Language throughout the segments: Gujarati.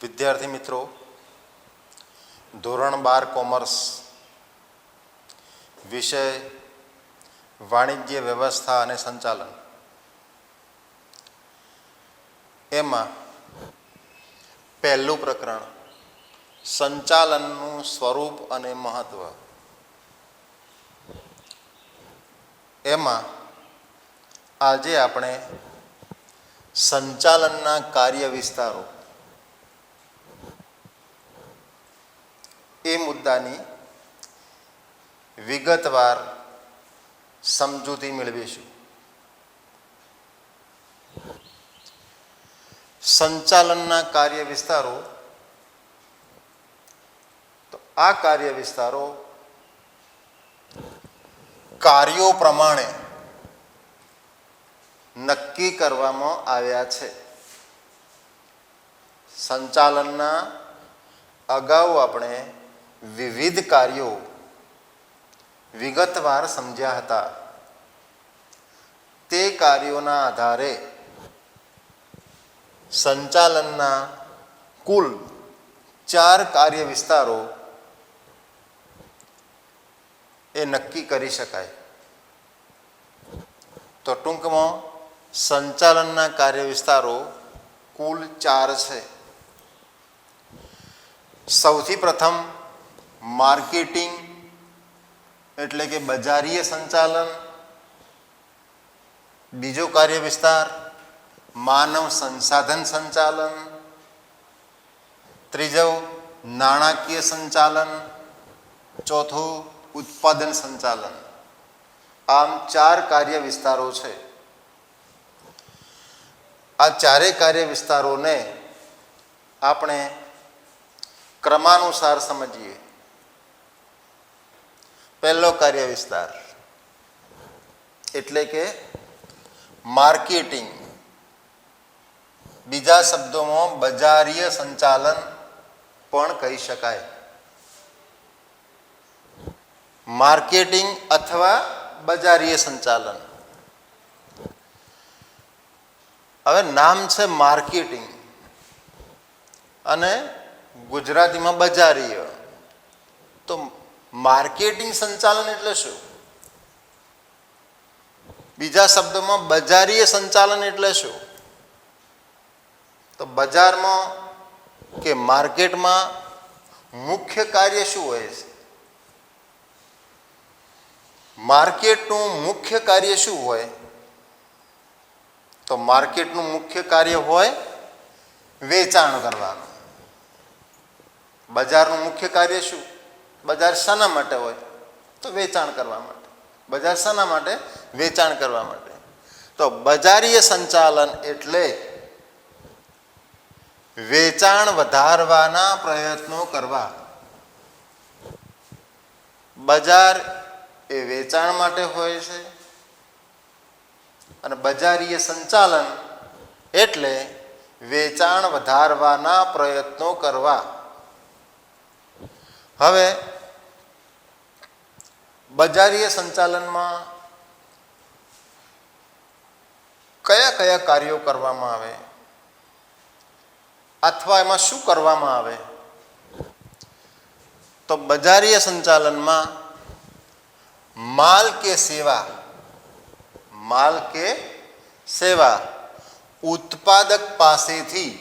વિદ્યાર્થી મિત્રો, ધોરણ 12 કોમર્સ, વિષય વાણિજ્ય વ્યવસ્થા અને સંચાલન, એમાં પહેલું પ્રકરણ સંચાલનનું સ્વરૂપ અને મહત્વ. એમાં આજે આપણે સંચાલનના કાર્ય વિસ્તારો એ મુદ્દાની વિગતવાર સમજૂતી મેળવીશું. સંચાલનના કાર્ય વિસ્તારો, તો આ કાર્ય વિસ્તારો કાર્યો પ્રમાણે નક્કી કરવામાં આવ્યા છે. સંચાલનના અગાઉ આપણે વિવિધ કાર્યો વિગતવાર સમજ્યા હતા. તે કાર્યોના આધારે સંચાલનના કુલ 4 કાર્ય વિસ્તારો એ નક્કી કરી શકાય. તો ટૂંકમાં સંચાલનના કાર્ય વિસ્તારો કુલ 4 છે. સૌથી પ્રથમ માર્કેટિંગ એટલે કે બજારીય સંચાલન. બીજો કાર્ય વિસ્તાર માનવ સંસાધન સંચાલન. ત્રીજો નાણાકીય સંચાલન. ચોથું ઉત્પાદન સંચાલન. આમ 4 કાર્ય વિસ્તારો છે. આ ચારેય કાર્ય વિસ્તારોને આપણે ક્રમાનુસાર સમજીએ. પહેલો કાર્ય વિસ્તાર એટલે કે માર્કેટિંગ, બીજા શબ્દોમાં બજારીય સંચાલન પણ કહી શકાય. માર્કેટિંગ અથવા બજારીય સંચાલન. હવે નામ છે માર્કેટિંગ અને ગુજરાતીમાં બજારીય. તો માર્કેટિંગ સંચાલન એટલે શું? બીજા શબ્દોમાં બજારીય સંચાલન એટલે શું? તો બજારમાં કે માર્કેટમાં મુખ્ય કાર્ય શું હોય છે? માર્કેટનું મુખ્ય કાર્ય શું હોય? તો માર્કેટનું મુખ્ય કાર્ય હોય વેચાણ કરવાનું. બજારનું મુખ્ય કાર્ય શું? બજાર શાના માટે હોય? તો વેચાણ કરવા માટે. બજાર શાના માટે? વેચાણ કરવા માટે. તો બજારીય સંચાલન એટલે વેચાણ વધારવાના પ્રયત્નો કરવા. બજાર એ વેચાણ માટે હોય છે અને બજારીય સંચાલન એટલે વેચાણ વધારવાના પ્રયત્નો કરવા. હવે બજારીય સંચાલનમાં કયા કયા કાર્યો કરવામાં આવે અથવા એમાં શું કરવામાં આવે? તો બજારીય સંચાલનમાં માલ કે સેવા ઉત્પાદક પાસેથી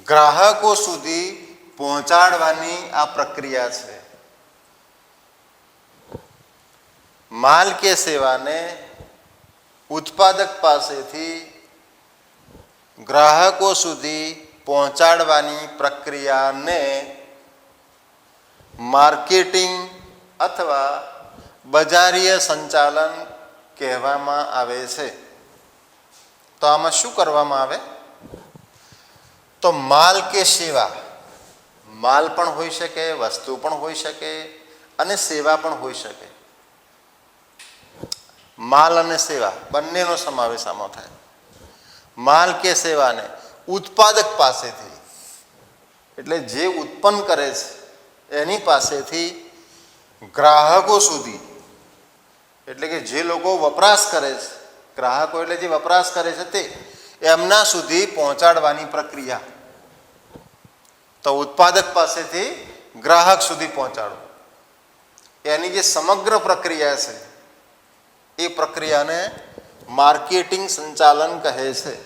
ગ્રાહકો સુધી પહોંચાડવાની આ પ્રક્રિયા છે. માલ કે સેવાને ઉત્પાદક પાસેથી ગ્રાહકો સુધી પહોંચાડવાની પ્રક્રિયાને માર્કેટિંગ અથવા બજારીય સંચાલન કહેવામાં આવે છે. તો આમાં શું કરવામાં આવે? તો માલ કે સેવા, માલ પણ હોઈ શકે, વસ્તુ પણ હોઈ શકે અને સેવા પણ હોઈ શકે. માલ અને સેવા બંનેનો સમાવેશ આમાં થાય. માલ કે સેવાને ઉત્પાદક પાસેથી એટલે જે ઉત્પન્ન કરે છે એની પાસેથી ગ્રાહકો સુધી એટલે કે જે લોકો વપરાશ કરે છે, ગ્રાહકો એટલે જે વપરાશ કરે છે તે એમના સુધી પહોંચાડવાની પ્રક્રિયા. તો ઉત્પાદક પાસેથી ગ્રાહક સુધી પહોંચાડવું, એની જે સમગ્ર પ્રક્રિયા છે એ પ્રક્રિયાને માર્કેટિંગ સંચાલન કહે છે.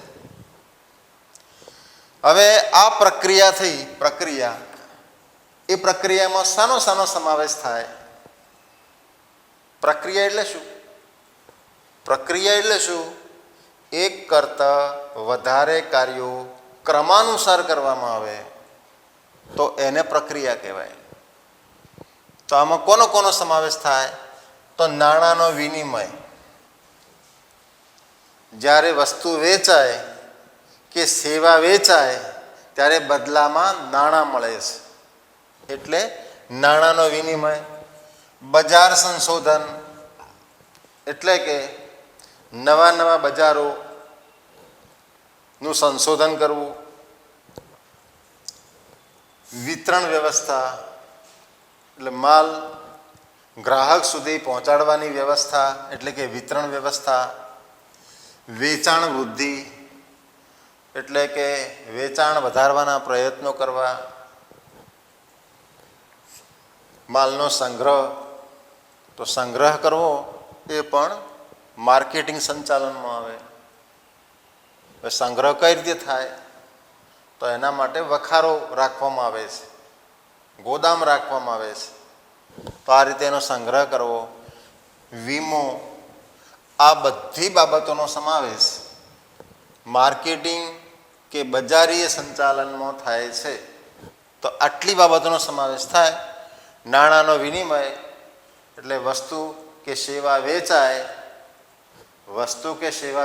હવે આ પ્રક્રિયામાં શાનો સમાવેશ થાય? પ્રક્રિયા એટલે શું? એક કરતાં વધારે કાર્યો ક્રમાનુસાર કરવામાં આવે તો એને પ્રક્રિયા કહેવાય. તો આમાં કોનો સમાવેશ થાય? તો નાણાંનો વિનિમય. જ્યારે વસ્તુ વેચાય કે સેવા વેચાય ત્યારે બદલામાં નાણાં મળે છે, એટલે નાણાંનો વિનિમય. બજાર સંશોધન એટલે કે નવા બજારોનું સંશોધન કરવું. વિતરણ વ્યવસ્થા એટલે માલ ગ્રાહક સુધી પહોંચાડવાની વ્યવસ્થા એટલે કે વિતરણ વ્યવસ્થા. વેચાણ વૃદ્ધિ એટલે કે વેચાણ વધારવાના પ્રયત્નો કરવા. માલનો સંગ્રહ, તો સંગ્રહ કરવો એ પણ માર્કેટિંગ સંચાલનમાં આવે. હવે સંગ્રહ કઈ રીતે થાય? તો એના માટે વખારો રાખવામાં આવે છે, ગોદામ રાખવામાં આવે છે. તો આ રીતે એનો સંગ્રહ કરવો. વીમો, આ બધી બાબતોનો સમાવેશ માર્કેટિંગ કે બજારીય સંચાલનમાં થાય છે. તો આટલી બાબતોનો સમાવેશ થાય. નાણાંનો વિનિમય એટલે વસ્તુ કે સેવા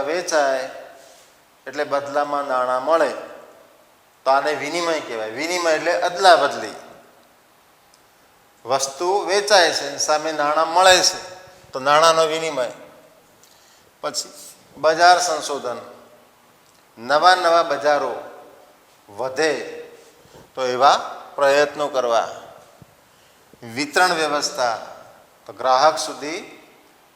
વેચાય એટલે બદલામાં નાણાં મળે, તો આને વિનિમય કહેવાય. વિનિમય એટલે અદલા બદલી. વસ્તુ વેચાય છે, સામે નાણાં મળે છે, તો નાણાંનો વિનિમય. પછી બજાર સંશોધન, નવા બજારો વધે તો એવા પ્રયત્નો કરવા. વિતરણ વ્યવસ્થા, તો ગ્રાહક સુધી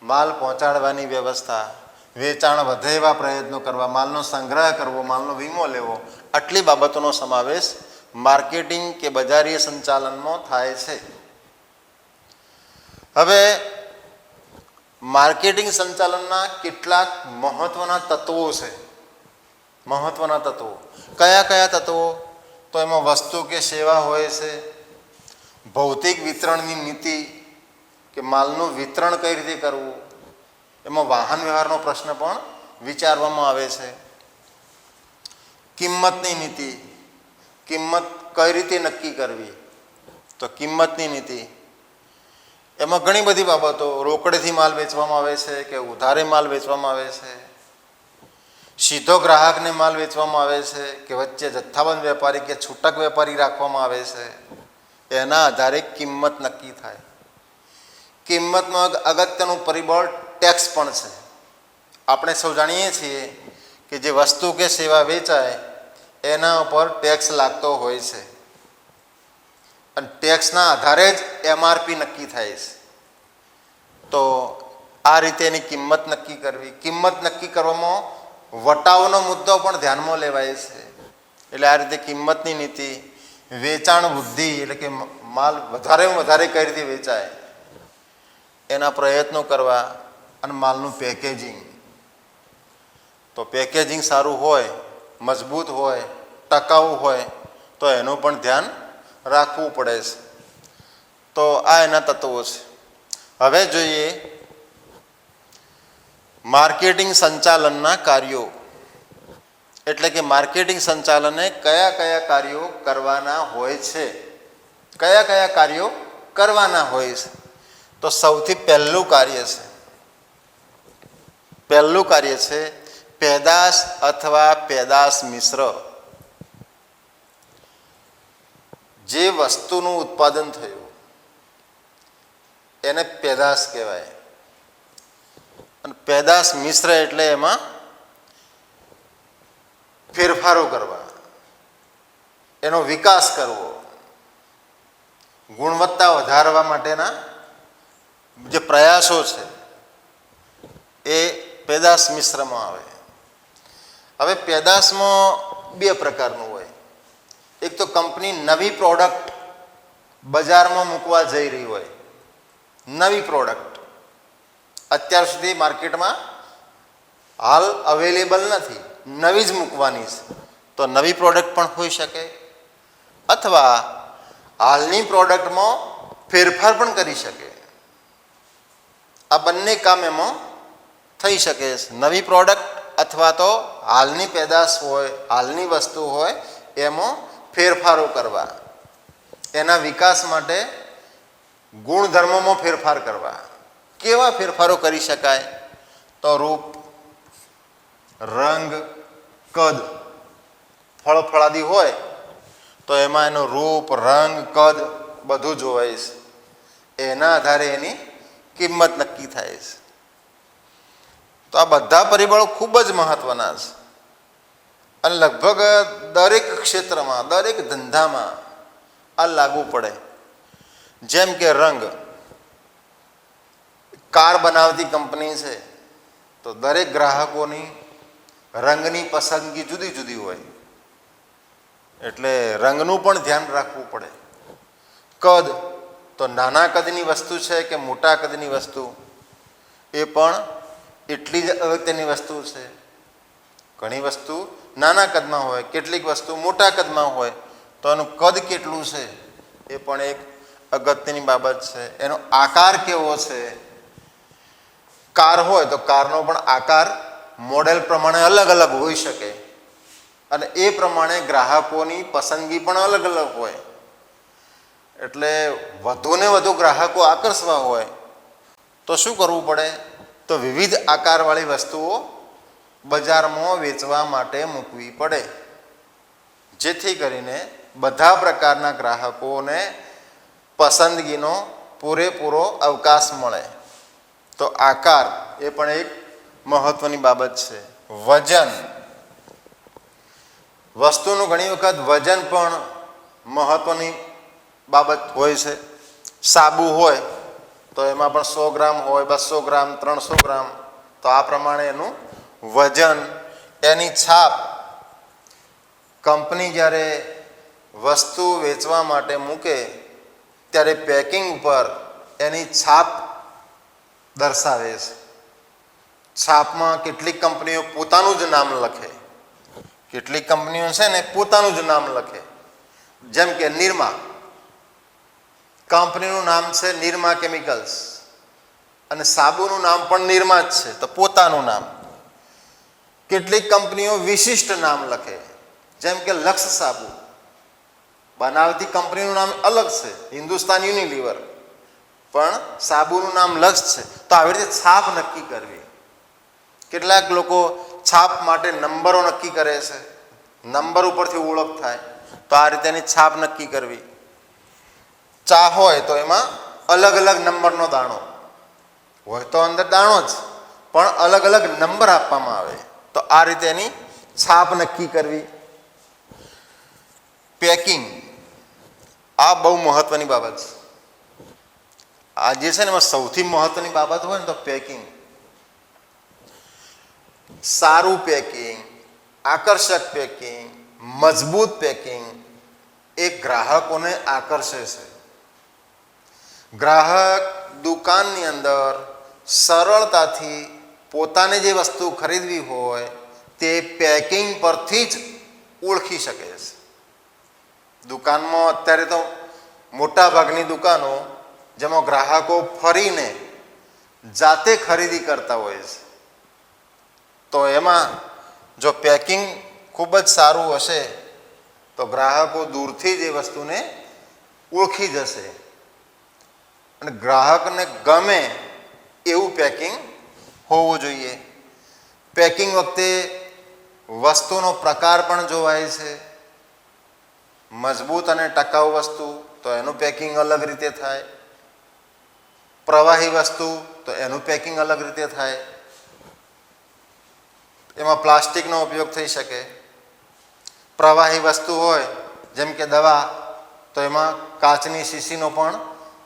માલ પહોંચાડવાની વ્યવસ્થા. વેચાણ વધે એવા પ્રયત્નો કરવા, માલનો સંગ્રહ કરવો, માલનો વીમો લેવો. આટલી બાબતોનો સમાવેશ માર્કેટિંગ કે બજારીય સંચાલનમાં થાય છે. હવે માર્કેટિંગ સંચાલનના કેટલાક મહત્વના તત્વો. કયા તત્વો? તો એમાં વસ્તુ કે સેવા હોય છે, ભૌતિક વિતરણની નીતિ કે માલનું વિતરણ કઈ રીતે કરવું, એમાં વાહન વ્યવહારનો પ્રશ્ન પણ વિચારવામાં આવે છે. કિંમતની નીતિ, કિંમત કઈ રીતે નક્કી કરવી, તો કિંમતની નીતિ. એમાં ઘણી બધી બાબતો, રોકડેથી માલ વેચવામાં આવે છે કે ઉધારે માલ વેચવામાં આવે છે, સીધો ગ્રાહકને માલ વેચવામાં આવે છે કે વચ્ચે જથ્થાબંધ વેપારી કે છૂટક વેપારી રાખવામાં આવે છે, એના આધારે કિંમત નક્કી થાય. કિંમતમાં અગત્યનું પરિબળ ટેક્સ પણ છે. આપણે સૌ જાણીએ છીએ કે જે વસ્તુ કે સેવા વેચાય એના ઉપર ટેક્સ લાગતો હોય છે, અને ટેક્સના આધારે જ MRP નક્કી થાય છે. તો આ રીતે એની કિંમત નક્કી કરવી. કિંમત નક્કી કરવામાં વટાવનો મુદ્દો પણ ધ્યાનમાં લેવાય છે. એટલે આ રીતે કિંમતની નીતિ. વેચાણ વૃદ્ધિ એટલે કે માલ વધારે કઈ રીતે વેચાય એના પ્રયત્નો કરવા. અને માલનું પેકેજિંગ, તો પેકેજિંગ સારું હોય, મજબૂત હોય, ટકાઉ હોય તો એનું પણ ધ્યાન રાખવું પડે છે. તો આ એના તત્વો છે. હવે જોઈએ માર્કેટિંગ સંચાલનના કાર્યો. એટલે કે માર્કેટિંગ સંચાલને કયા કાર્યો કરવાના હોય છે. તો સૌથી પહેલું કાર્ય છે પેદાશ અથવા પેદાશ મિશ્ર. જે વસ્તુનું ઉત્પાદન થયું એને પેદાશ કહેવાય. અને પેદાશ મિશ્ર એટલે એમાં ફેરફારો કરવા, એનો વિકાસ કરવો, ગુણવત્તા વધારવા માટેના જે પ્રયાસો છે એ પેદાશ મિશ્રમાં આવે. હવે પેદાશમાં બે પ્રકારનું હોય. એક તો કંપની નવી પ્રોડક્ટ બજારમાં મૂકવા જઈ રહી હોય, નવી પ્રોડક્ટ અત્યાર સુધી માર્કેટમાં હાલ અવેલેબલ નથી, નવી જ મૂકવાની છે, તો નવી પ્રોડક્ટ પણ હોઈ શકે, અથવા હાલની પ્રોડક્ટમાં ફેરફાર પણ કરી શકે. આ બંને કામ એમાં થઈ શકે છે. નવી પ્રોડક્ટ અથવા તો હાલની પેદાશ હોય, હાલની વસ્તુ હોય એમાં ફેરફારો કરવા, એના વિકાસ માટે ગુણધર્મોમાં ફેરફાર કરવા. કેવા ફેરફારો કરી શકાય? તો રૂપ, રંગ, કદ. ફળ ફળાદી હોય તો એમાં એનું રૂપ, રંગ, કદ બધું જોવાય છે. એના આધારે એની કિંમત નક્કી થાય છે. તો આ બધા પરિબળો ખૂબ જ મહત્વના છે અને લગભગ દરેક ક્ષેત્રમાં, દરેક ધંધામાં આ લાગુ પડે. જેમ કે રંગ, કાર બનાવતી કંપની છે તો દરેક ગ્રાહકોની રંગની પસંદગી જુદી જુદી હોય, એટલે રંગનું પણ ધ્યાન રાખવું પડે. કદ, તો નાના કદની વસ્તુ છે કે મોટા કદની વસ્તુ, એ પણ એટલી જ અગત્યની વસ્તુ છે. ઘણી વસ્તુ નાના કદમાં હોય, કેટલીક વસ્તુ મોટા કદમાં હોય, તો એનું કદ કેટલું છે એ પણ એક અગત્યની બાબત છે. એનો આકાર કેવો છે? કાર હોય તો કારનો પણ આકાર મોડેલ પ્રમાણે અલગ અલગ હોઈ શકે અને એ પ્રમાણે ગ્રાહકોની પસંદગી પણ અલગ અલગ હોય. એટલે વધુને વધુ ગ્રાહકો આકર્ષવા હોય તો શું કરવું પડે? તો વિવિધ આકારવાળી વસ્તુઓ બજારમાં વેચવા માટે મૂકવી પડે, જેથી કરીને બધા પ્રકારના ગ્રાહકોને પસંદગીનો પૂરેપૂરો અવકાશ મળે. તો આકાર એ પણ એક મહત્વની બાબત છે. વજન, વસ્તુનું ઘણી વખત વજન પણ મહત્વની બાબત હોય છે. સાબુ હોય તો એમાં પણ 100 ગ્રામ હોય, 200 ગ્રામ, 300 ગ્રામ, તો આ પ્રમાણે એનું વજન. એની છાપ, કંપની જ્યારે વસ્તુ વેચવા માટે મૂકે ત્યારે પેકિંગ ઉપર એની છાપ દર્શાવે છે. છાપમાં કેટલીક કંપનીઓ પોતાનું જ નામ લખે, કેટલીક કંપનીઓ છે ને પોતાનું જ નામ લખે. જેમ કે નિરમા, કંપનીનું નામ છે નિરમા કેમિકલ્સ અને સાબુનું નામ પણ નિરમા જ છે, તો પોતાનું નામ. કેટલીક કંપનીઓ વિશિષ્ટ નામ લખે, જેમ કે લક્સ સાબુ, બનાવતી કંપનીનું નામ અલગ છે, હિન્દુસ્તાન યુનિલિવર, પણ સાબુનું નામ લક્સ છે. તો આવી રીતે છાપ નક્કી કરવી. કેટલાક લોકો છાપ માટે નંબરો નક્કી કરે છે, નંબર ઉપરથી ઓળખ થાય, તો આ રીતે એની છાપ નક્કી કરવી. ચા હોય તો એમાં અલગ અલગ નંબરનો દાણો હોય, તો અંદર દાણો જ, પણ અલગ અલગ નંબર આપવામાં આવે, તો આ રીતે એની છાપ નક્કી કરવી. પેકિંગ, આ બહુ મહત્વની બાબત છે. આ જે છે ને એમાં સૌથી મહત્વની બાબત હોય ને તો પેકિંગ. સારું પેકિંગ, આકર્ષક પેકિંગ, મજબૂત પેકિંગ એ ગ્રાહકોને આકર્ષે છે. ગ્રાહક દુકાનની અંદર સરળતાથી પોતાને જે વસ્તુ ખરીદવી હોય તે પેકિંગ પરથી જ ઓળખી શકે છે. દુકાનમાં અત્યારે તો મોટા ભાગની દુકાનો જેમાં ગ્રાહકો ફરીને જાતે ખરીદી કરતા હોય છે, તો એમાં જો પેકિંગ ખૂબ જ સારું હશે તો ગ્રાહકો દૂરથી જ એ વસ્તુને ઓળખી જશે અને ગ્રાહકને ગમે એવું પેકિંગ હોવું જોઈએ. પેકિંગ વખતે વસ્તુનો પ્રકાર પણ જોવાય છે. મજબૂત અને ટકાઉ વસ્તુ તો એનું પેકિંગ અલગ રીતે થાય, પ્રવાહી વસ્તુ તો એનું પેકિંગ અલગ રીતે થાય. એમાં પ્લાસ્ટિકનો ઉપયોગ થઈ શકે. પ્રવાહી વસ્તુ હોય જેમ કે દવા, તો એમાં કાચની શીશીનો પણ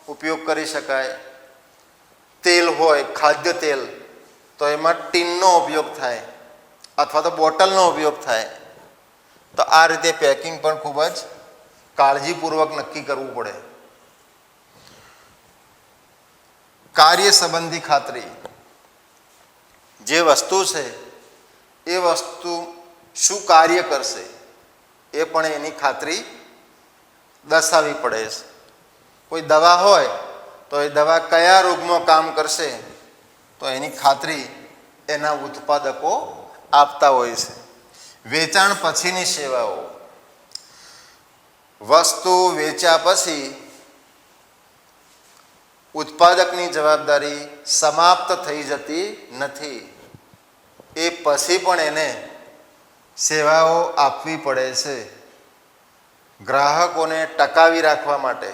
ઉપયોગ કરી શકાય. તેલ હોય, ખાદ્ય તેલ, તો એમાં ટીનનો ઉપયોગ થાય અથવા તો બોટલનો ઉપયોગ થાય. તો આ રીતે પેકિંગ પણ ખૂબ જ કાળજીપૂર્વક નક્કી કરવું પડે. કાર્ય સંબંધી ખાતરી, જે વસ્તુ છે એ વસ્તુ શું કાર્ય કરશે એ પણ એની ખાતરી દર્શાવવી પડે છે. કોઈ દવા હોય તો એ દવા કયા રોગમાં કામ કરશે તો એની ખાતરી એના ઉત્પાદકો આપતા હોય છે. વેચાણ પછીની સેવાઓ, વસ્તુ વેચ્યા પછી ઉત્પાદકની જવાબદારી સમાપ્ત થઈ જતી નથી. એ પછી પણ એને સેવાઓ આપવી પડે છે. ગ્રાહકોને ટકાવી રાખવા માટે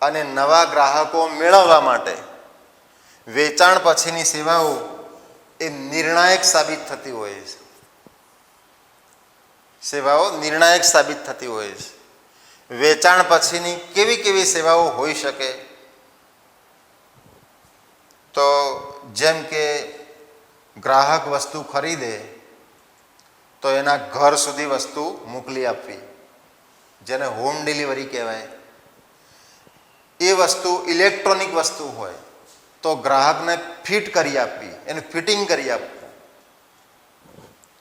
અને નવા ગ્રાહકો મેળવવા માટે વેચાણ પછીની સેવાઓ એ નિર્ણાયક સાબિત થતી હોય છે. સેવાઓ નિર્ણાયક સાબિત થતી હોય છે. વેચાણ પછીની કેવી કેવી સેવાઓ હોઈ શકે તો જેમ કે ગ્રાહક વસ્તુ ખરીદે તો એના ઘર સુધી વસ્તુ મોકલી આપવી, જેને હોમ ડિલિવરી કહેવાય. એ વસ્તુ ઇલેક્ટ્રોનિક વસ્તુ હોય તો ગ્રાહકને ફિટ કરી આપવી, એને ફિટિંગ કરી આપવું,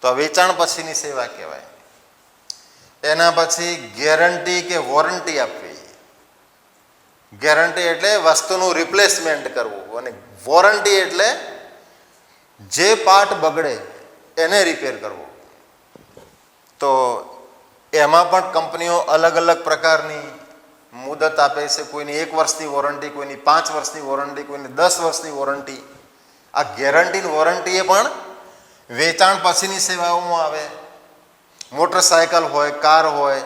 તો વેચાણ પછીની સેવા કહેવાય. એના પછી ગેરંટી કે વોરંટી આપવી. ગેરંટી એટલે વસ્તુનું રિપ્લેસમેન્ટ કરવું અને વોરંટી એટલે જે પાર્ટ બગડે એને રિપેર કરવો. તો એમાં પણ કંપનીઓ અલગ અલગ પ્રકારની મુદત આપે છે. કોઈની 1 વર્ષની વોરંટી, કોઈની 5 વર્ષની વોરંટી, કોઈની 10 વર્ષની વોરંટી. આ ગેરંટી ને વોરંટી એ પણ વેચાણ પછીની સેવાઓમાં આવે. મોટરસાયકલ હોય, કાર હોય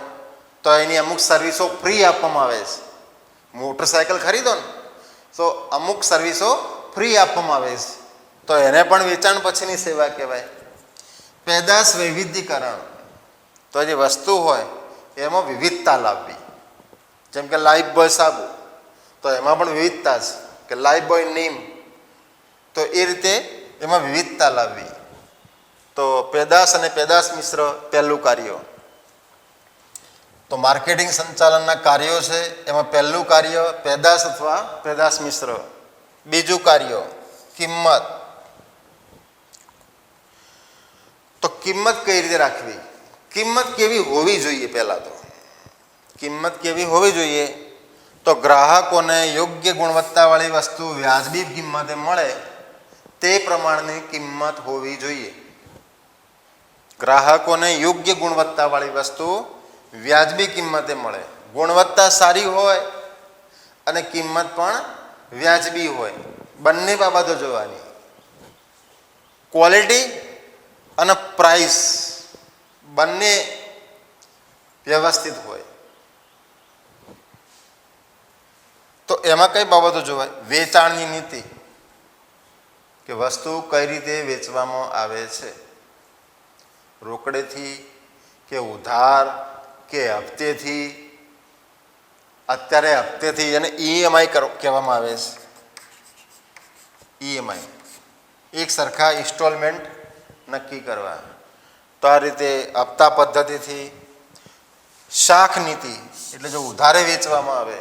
તો એની અમુક સર્વિસો ફ્રી આપવામાં આવે છે. મોટરસાયકલ ખરીદો ને તો અમુક સર્વિસો ફ્રી આપવામાં આવે છે, તો એને પણ વેચાણ પછીની સેવા કહેવાય. પેદાશ વૈવિધ્યકરણ, તો જે વસ્તુ હોય એમાં વિવિધતા લાવવી. જેમ કે લાઈફબોય સાબુ, તો એમાં પણ વિવિધતા છે કે લાઈફબોય નીમ, તો એ રીતે એમાં વિવિધતા લાવવી. તો પેદાશ અને પેદાશ મિશ્ર પહેલું કાર્ય. તો માર્કેટિંગ સંચાલનના કાર્યો છે, એમાં પહેલું કાર્ય પેદાશ અથવા પેદાશ મિશ્ર. બીજું કાર્ય કિંમત. તો કિંમત કઈ રીતે રાખવી, કિંમત કેવી હોવી જોઈએ? પહેલાં તો કિંમત કેવી હોવી જોઈએ તો ગ્રાહકોને યોગ્ય ગુણવત્તાવાળી વસ્તુ વ્યાજબી કિંમતે મળે તે પ્રમાણની કિંમત હોવી જોઈએ. ગ્રાહકોને યોગ્ય ગુણવત્તાવાળી વસ્તુ વ્યાજબી કિંમતે મળે. ગુણવત્તા સારી હોય અને કિંમત પણ વ્યાજબી હોય, બંને બાબતો જોવાની. ક્વોલિટી અને પ્રાઇસ બંને વ્યવસ્થિત હોય. તો એમાં કઈ બાબતો જોવાય? વેચાણની નીતિ, કે વસ્તુ કઈ રીતે વેચવામાં આવે છે, રોકડેથી કે ઉધાર કે હપ્તેથી. અત્યારે હપ્તેથી અને EMI કહેવામાં આવે છે. EMI એક સરખા ઇન્સ્ટોલમેન્ટ નક્કી કરવા. તો આ રીતે હપ્તા પદ્ધતિથી. શાખ નીતિ એટલે જો ઉધારે વેચવામાં આવે,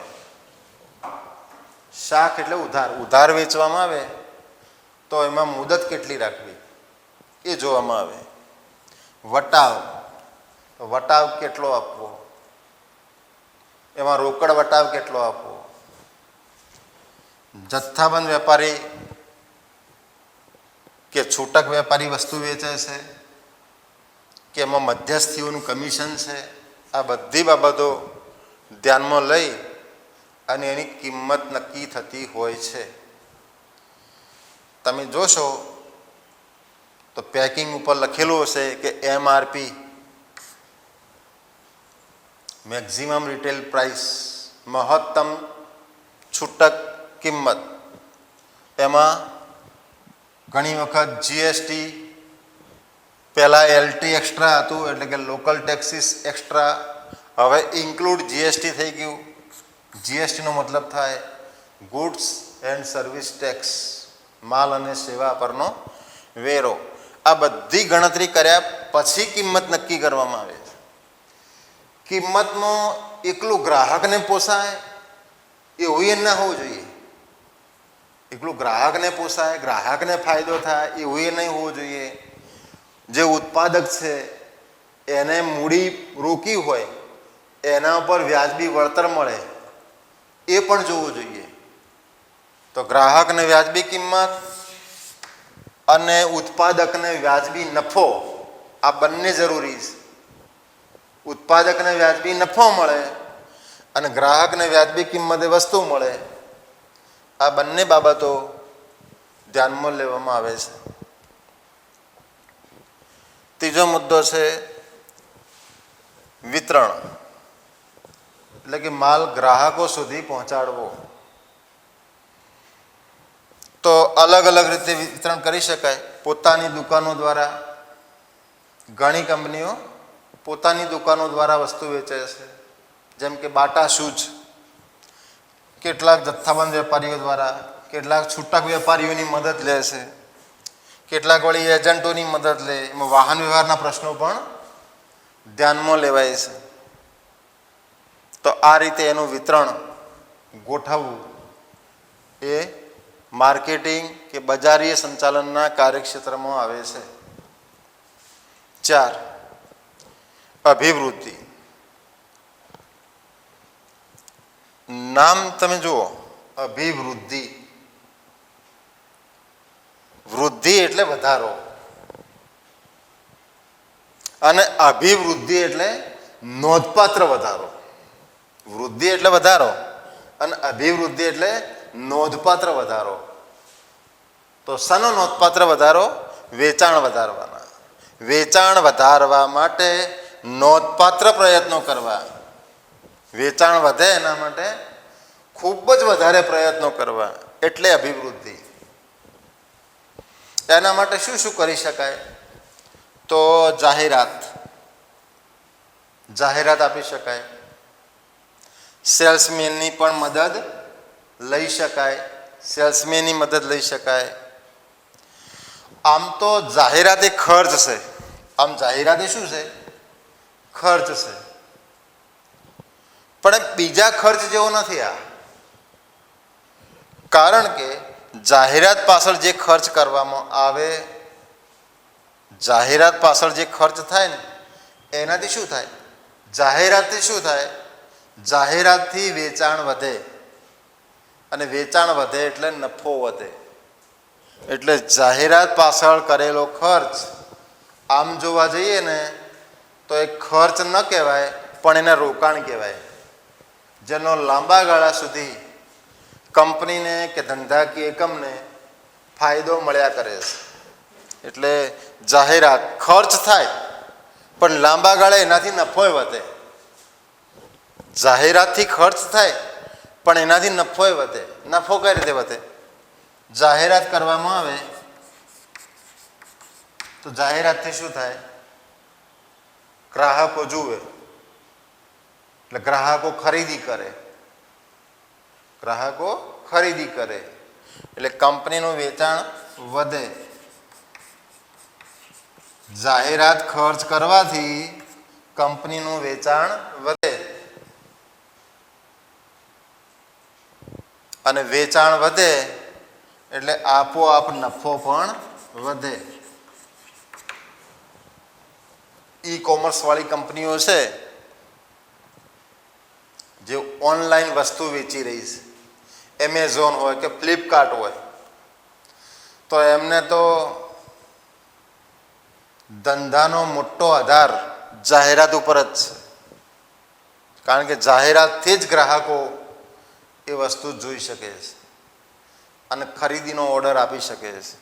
શાખ એટલે ઉધાર વેચવામાં આવે તો એમાં મુદત કેટલી રાખવી એ જોવામાં આવે. વટાવ, વટાવ કેટલો આપવો, એમાં રોકડ વટાવ કેટલો આપવો. જથ્થાબંધ વેપારી કે છૂટક વેપારી વસ્તુ વેચે છે કે એમાં મધ્યસ્થીઓનું કમિશન છે, આ બધી બાબતો ધ્યાનમાં લઈ અને એની કિંમત નક્કી થતી હોય છે. તમે જોશો તો પેકિંગ ઉપર લખેલું હશે કે MRP, મેક્સિમમ રિટેલ પ્રાઇસ, મહત્તમ છૂટક કિંમત. એમાં ઘણી વખત GST, પહેલાં LT એક્સ્ટ્રા હતું એટલે કે લોકલ ટેક્સીસ એક્સ્ટ્રા, હવે ઇન્ક્લુડ GST થઈ ગયું. GSTનો મતલબ થાય ગુડ્સ એન્ડ સર્વિસ ટેક્સ, માલ અને સેવા પરનો વેરો. આ બધી ગણતરી કર્યા પછી કિંમત નક્કી કરવામાં આવે છે. કિંમતમાં એકલું ગ્રાહકને પોસાય એવું એ ના હોવું જોઈએ. એકલું ગ્રાહકને પોસાય, ગ્રાહકને ફાયદો થાય એવું એ નહીં હોવું જોઈએ. જે ઉત્પાદક છે એને મૂડી રોકી હોય એના ઉપર વ્યાજબી વળતર મળે એ પણ જોવું જોઈએ. તો ગ્રાહકને વ્યાજબી કિંમત અને ઉત્પાદકને વ્યાજબી નફો આ બંને જરૂરી છે. ઉત્પાદકને વ્યાજબી નફો મળે અને ગ્રાહકને વ્યાજબી કિંમતે વસ્તુ મળે, આ બંને બાબતો ધ્યાનમાં લેવામાં આવે છે. ત્રીજો મુદ્દો છે વિતરણ, એટલે કે માલ ગ્રાહકો સુધી પહોંચાડવો. તો અલગ અલગ રીતે વિતરણ કરી શકાય. પોતાની દુકાનો દ્વારા, ઘણી કંપનીઓ પોતાની દુકાનો દ્વારા વસ્તુ વેચે છે. જેમ કે બાટા શૂઝ કેટલાક જથ્થાબંધ વેપારીઓ દ્વારા, કેટલાક છૂટક વેપારીઓની મદદ લે છે, કેટલાક વળી એજન્ટોની મદદ લે. એમાં વાહન વ્યવહારના પ્રશ્નો પણ ધ્યાનમાં લેવાય છે. તો આ રીતે એનું વિતરણ ગોઠવવું એ માર્કેટિંગ કે બજારીય સંચાલનના કાર્યક્ષેત્રમાં આવે છે. 4. અભિવૃદ્ધિ. નામ તમે જુઓ, અભિવૃદ્ધિ. વૃદ્ધિ એટલે વધારો અને અભિવૃદ્ધિ એટલે નોંધપાત્ર વધારો. વૃદ્ધિ એટલે વધારો અને અભિવૃદ્ધિ એટલે નોંધપાત્ર વધારો. તો શાનો નોંધપાત્ર વધારો? વેચાણ વધારવાના. વેચાણ વધારવા માટે નોંધપાત્ર પ્રયત્નો કરવા. વેચાણ વધે એના માટે ખૂબ જ વધારે પ્રયત્નો કરવા એટલે અભિવૃદ્ધિ. એના માટે શું શું કરી શકાય? તો જાહેરાત આપી શકાય. સેલ્સમેનની પણ મદદ લઈ શકાય. સેલ્સમેનની મદદ લઈ શકાય. આમ તો જાહેરાત એ ખર્ચ છે. આમ જાહેરાત એ શું છે? ખર્ચ છે. પણ બીજા ખર્ચ જેવો નથી આ. કારણ કે જાહેરાત પાછળ જે ખર્ચ કરવામાં આવે, જાહેરાત પાછળ જે ખર્ચ થાય ને એનાથી શું થાય? જાહેરાતથી શું થાય? જાહેરાતથી વેચાણ વધે અને વેચાણ વધે એટલે નફો વધે. એટલે જાહેરાત પાછળ કરેલો ખર્ચ આમ જોવા જઈએ ને તો એ ખર્ચ ન કહેવાય પણ એને રોકાણ કહેવાય, જેનો લાંબા ગાળા સુધી કંપનીને કે ધંધાકીય એકમને ફાયદો મળ્યા કરે છે. એટલે જાહેરાત ખર્ચ થાય પણ લાંબા ગાળે એનાથી નફો વધે. જાહેરાતથી ખર્ચ થાય પણ એનાથી નફો વધે. નફો કઈ રીતે વધે? જાહેરાત કરવામાં આવે તો જાહેરાતથી શું થાય? ગ્રાહકો જુએ એટલે ગ્રાહકો ખરીદી કરે. ગ્રાહકો ખરીદી કરે એટલે કંપનીનું વેચાણ વધે. જાહેરાત ખર્ચ કરવાથી કંપનીનું વેચાણ વધે અને વેચાણ વધે એટલે આપોઆપ નફો પણ વધે. ઈ કોમર્સ વાળી કંપનીઓ છે જે ઓનલાઈન વસ્તુ વેચી રહી છે, એમેઝોન હોય કે ફ્લિપકાર્ટ હોય, તો એમને તો ધંધાનો મોટો આધાર જાહેરાત ઉપર જ છે. કારણ કે જાહેરાતથી જ ગ્રાહકો એ વસ્તુ જોઈ શકે છે અને ખરીદીનો ઓર્ડર આપી શકે છે.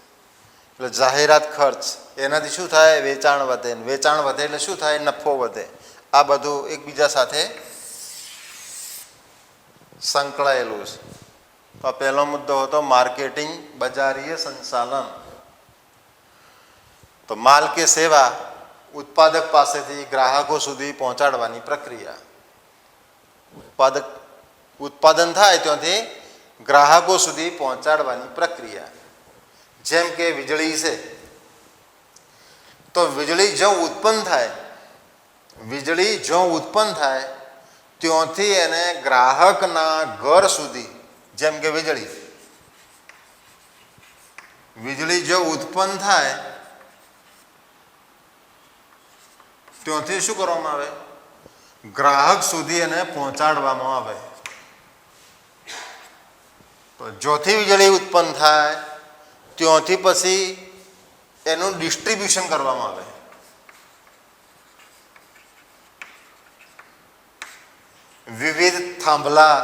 એટલે જાહેરાત ખર્ચ એનાથી શું થાય? વેચાણ વધે. વેચાણ વધે એટલે શું થાય? નફો વધે. આ બધું એકબીજા સાથે સંકળાયેલું છે. તો પહેલો મુદ્દો હતો માર્કેટિંગ, બજારીય સંચાલન. તો માલ કે સેવા ઉત્પાદક પાસેથી ગ્રાહકો સુધી પહોંચાડવાની પ્રક્રિયા. ઉત્પાદન થાય ત્યાંથી ગ્રાહકો સુધી પહોંચાડવાની પ્રક્રિયા. જેમ કે વીજળી છે તો વીજળી જો ઉત્પન્ન થાય, વીજળી જો ઉત્પન્ન થાય ત્યાંથી એને ગ્રાહકના ઘર સુધી, જેમ કે વીજળી જો ઉત્પન્ન થાય ત્યાંથી શું કરવામાં આવે? ગ્રાહક સુધી એને પહોંચાડવામાં આવે. તો જ્યાંથી વીજળી ઉત્પન્ન થાય ત્યાંથી પછી એનું ડિસ્ટ્રીબ્યુશન કરવામાં આવે. વિવિધ થાંભલા,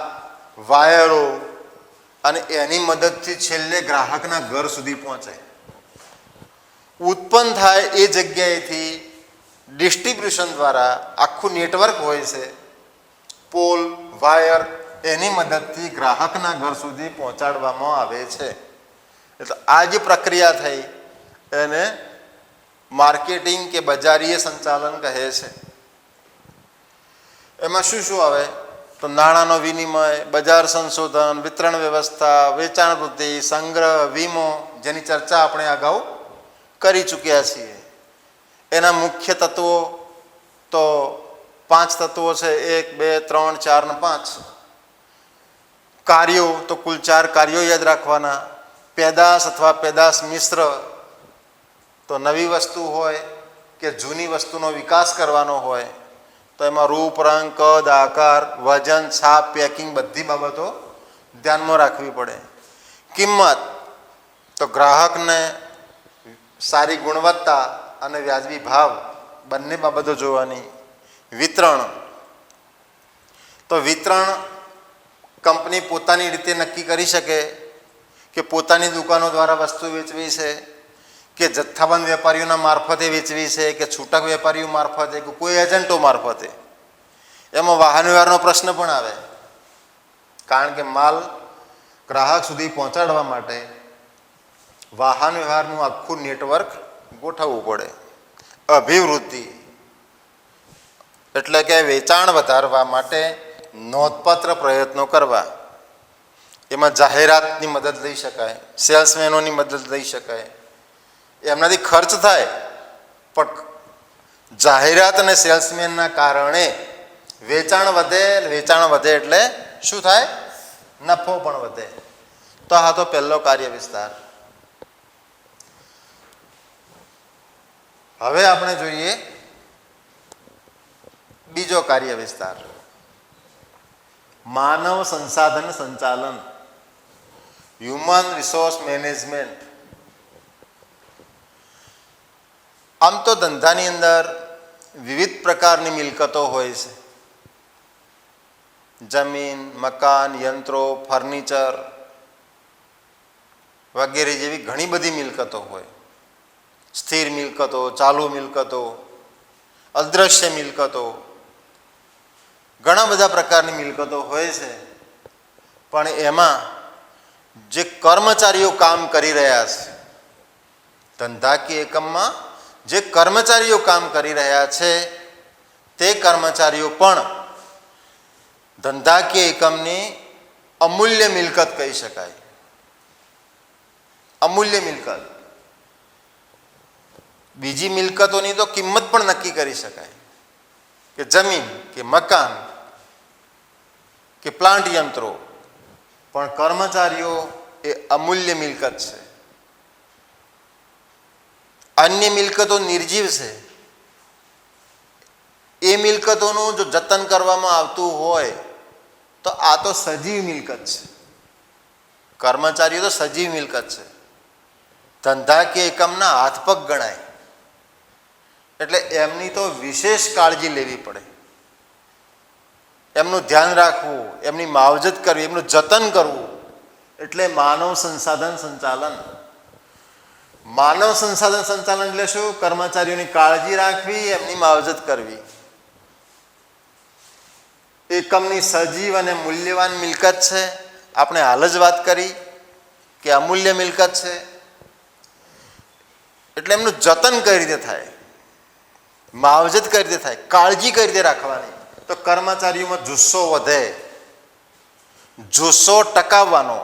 વાયરો અને એની મદદથી છેલ્લે ગ્રાહકના ઘર સુધી પહોંચે. ઉત્પન્ન થાય એ જગ્યાએથી ડિસ્ટ્રીબ્યુશન દ્વારા આખું નેટવર્ક હોય છે, પોલ, વાયર, એની મદદથી ગ્રાહકના ઘર સુધી પહોંચાડવામાં આવે છે. એટલે આ જે પ્રક્રિયા થઈ એને માર્કેટિંગ કે બજારીય સંચાલન કહે છે. એમાં શું શું આવે? તો નાણાંનો વિનિમય, બજાર સંશોધન, વિતરણ વ્યવસ્થા, વેચાણ વૃદ્ધિ, સંગ્રહ, વીમો, જેની ચર્ચા આપણે અગાઉ કરી ચૂક્યા છીએ. એના મુખ્ય તત્વો તો 5 તત્વો છે, 1, 2, 3, 4 ને 5. કાર્યો તો કુલ 4 કાર્યો યાદ રાખવાના. પેદાશ અથવા પેદાશ મિશ્ર, તો નવી વસ્તુ હોય કે જૂની વસ્તુનો વિકાસ કરવાનો હોય તો એમાં રૂપ, રંગ, કદ, આકાર, વજન, છાપ, પેકિંગ બધી બાબતો ધ્યાનમાં રાખવી પડે. કિંમત તો ગ્રાહકને સારી ગુણવત્તા અને વ્યાજબી ભાવ બંને બાબતો જોવાની. વિતરણ તો વિતરણ કંપની પોતાની રીતે નક્કી કરી શકે કે પોતાની દુકાનો દ્વારા વસ્તુ વેચવી છે કે જથ્થાબંધ વેપારીઓના મારફતે વેચવી છે કે છૂટક વેપારીઓ મારફતે કે કોઈ એજન્ટો મારફતે. એમાં વાહન વ્યવહારનો પ્રશ્ન પણ આવે, કારણ કે માલ ગ્રાહક સુધી પહોંચાડવા માટે વાહન વ્યવહારનું આખું નેટવર્ક ગોઠવવું પડે. અભિવૃદ્ધિ એટલે કે વેચાણ વધારવા માટે નોંધપાત્ર પ્રયત્નો કરવા. એમાં જાહેરાતની મદદ લઈ શકાય, સેલ્સમેનોની મદદ લઈ શકાય. એમનાથી ખર્ચ થાય પણ જાહેરાત અને સેલ્સમેનના કારણે વેચાણ વધે. વેચાણ વધે એટલે શું થાય? નફો પણ વધે. તો આ તો પહેલો કાર્ય વિસ્તાર. હવે આપણે જોઈએ બીજો કાર્ય વિસ્તાર, માનવ સંસાધન સંચાલન, હ્યુમન રિસોર્સ મેનેજમેન્ટ. આમ તો ધંધાની અંદર વિવિધ પ્રકારની મિલકતો હોય છે. જમીન, મકાન, યંત્રો, ફર્નિચર વગેરે જેવી ઘણી બધી મિલકતો હોય. સ્થિર મિલકતો, ચાલુ મિલકતો, અદ્રશ્ય મિલકતો, ઘણા બધા પ્રકારની મિલકતો હોય છે. પણ એમાં જે કર્મચારીઓ કામ કરી રહ્યા છે, ધંધાકીય એકમમાં જે કર્મચારીઓ કામ કરી રહ્યા છે તે કર્મચારીઓ પણ ધંધાકીય એકમની અમૂલ્ય મિલકત કહી શકાય. અમૂલ્ય મિલકત. બીજી મિલકતોની તો કિંમત પણ નક્કી કરી શકાય કે જમીન કે મકાન કે પ્લાન્ટ યંત્રો, પણ કર્મચારીઓ એ અમૂલ્ય મિલકત છે. અન્ય મિલકતો નિર્જીવ છે. એ મિલકતોનું જો જતન કરવામાં આવતું હોય તો આ તો સજીવ મિલકત છે. કર્મચારીઓ તો સજીવ મિલકત છે, ધંધાકીય એકમના હાથપગ ગણાય. એટલે એમની તો વિશેષ કાળજી લેવી પડે, એમનું ધ્યાન રાખવું, એમની માવજત કરવી, એમનું જતન કરવું. એટલે માનવ સંસાધન સંચાલન. માનવ સંસાધન સંચાલન એટલે શું? કર્મચારીઓની કાળજી રાખવી, એમની માવજત કરવી. એકમની સજીવ અને મૂલ્યવાન મિલકત છે. આપણે હાલ જ વાત કરી કે અમૂલ્ય મિલકત છે. એટલે એમનું જતન કઈ રીતે થાય, માવજત કઈ રીતે થાય, કાળજી કઈ રીતે રાખવાની? તો કર્મચારીઓમાં જુસ્સો વધે. જુસ્સો ટકાવવાનો,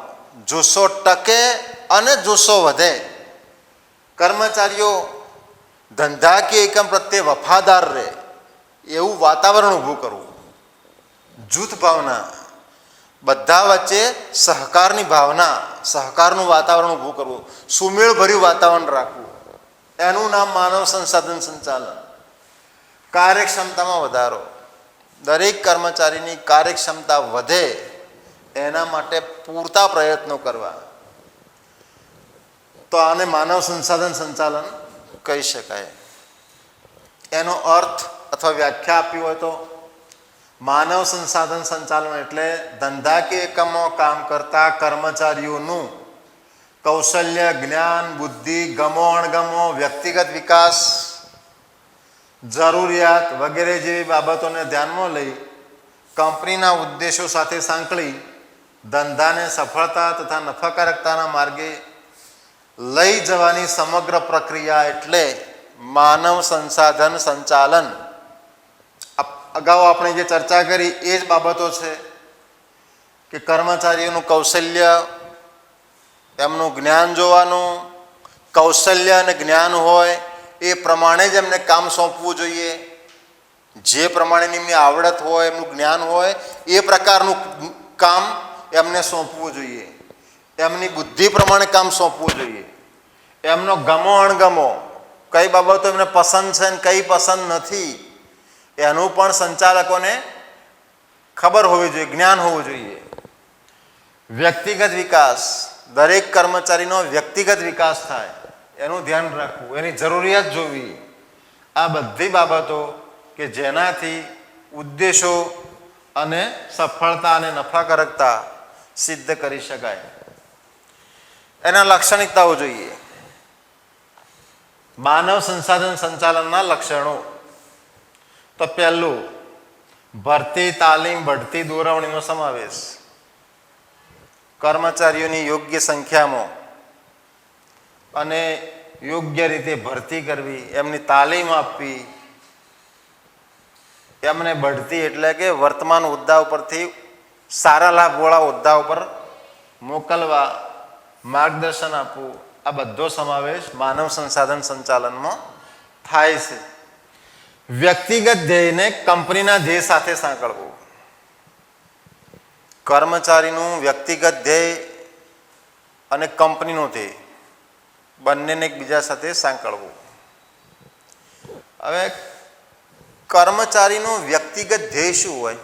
જુસ્સો ટકે અને જુસ્સો વધે. કર્મચારીઓ ધંધાકીય એકમ પ્રત્યે વફાદાર રહે. એવું વાતાવરણ ઊભું કરવું, જૂથ ભાવના, બધા વચ્ચે સહકારની ભાવના, સહકારનું વાતાવરણ ઊભું કરવું, સુમેળભર્યું વાતાવરણ રાખવું, એનું નામ માનવ સંસાધન સંચાલન. કાર્યક્ષમતામાં વધારો, દરેક કર્મચારીની કાર્યક્ષમતા વધે એના માટે પૂરતા પ્રયત્નો કરવા, તો આને માનવ સંસાધન સંચાલન કહી શકાય. એનો અર્થ અથવા વ્યાખ્યા આપવી હોય તો માનવ સંસાધન સંચાલન એટલે ધંધાકીય એકમમાં કામ કરતા કર્મચારીઓનું કૌશલ્ય, જ્ઞાન, બુદ્ધિ, ગમો અણગમો, વ્યક્તિગત વિકાસ, જરૂરિયાત વગેરે જેવી બાબતોને ધ્યાનમાં લઈ કંપનીના ઉદ્દેશો સાથે સાંકળી ધંધાને સફળતા તથા નફાકારકતાના માર્ગે લઈ જવાની સમગ્ર પ્રક્રિયા એટલે માનવ સંસાધન સંચાલન. અગાઉ આપણે જે ચર્ચા કરી એ જ બાબતો છે કે કર્મચારીઓનું કૌશલ્ય, એમનું જ્ઞાન જોવાનું, કૌશલ્ય અને જ્ઞાન હોય એ પ્રમાણે જ એમને કામ સોંપવું જોઈએ. જે પ્રમાણેની એમની આવડત હોય, એમનું જ્ઞાન હોય એ પ્રકારનું કામ એમને સોંપવું જોઈએ. એમની બુદ્ધિ પ્રમાણે કામ સોંપવું જોઈએ. એમનો ગમો અણગમો, કઈ બાબતો એમને પસંદ છે ને કઈ પસંદ નથી એનું પણ સંચાલકોને ખબર હોવી જોઈએ, જ્ઞાન હોવું જોઈએ. વ્યક્તિગત વિકાસ, દરેક કર્મચારીનો વ્યક્તિગત વિકાસ થાય એનું ધ્યાન રાખવું, એની જરૂરિયાત જોવી. આ બધી બાબતો કે જેનાથી ઉદ્દેશો અને સફળતા અને નફાકારકતા સિદ્ધ કરી શકાય. એના લાક્ષણિકતાઓ જોઈએ. માનવ સંસાધન સંચાલનના લક્ષણો તો પહેલું, ભરતી, તાલીમ, બઢતી, દોરવણીનો સમાવેશ. કર્મચારીઓની યોગ્ય સંખ્યામાં અને યોગ્ય રીતે ભરતી કરવી, એમની તાલીમ આપવી, એમને બઢતી એટલે કે વર્તમાન હોદ્દા ઉપરથી સારા લાભવાળા હોદ્દા ઉપર મોકલવા, માર્ગદર્શન આપવું, આ બધો સમાવેશ માનવ સંસાધન સંચાલનમાં થાય છે. વ્યક્તિગત ધ્યેયને કંપનીના ધ્યેય સાથે સાંકળવું. કર્મચારીનું વ્યક્તિગત ધ્યેય અને કંપનીનું ધ્યેય બંનેને એકબીજા સાથે સાંકળવું. હવે કર્મચારીનું વ્યક્તિગત ધ્યેય શું હોય?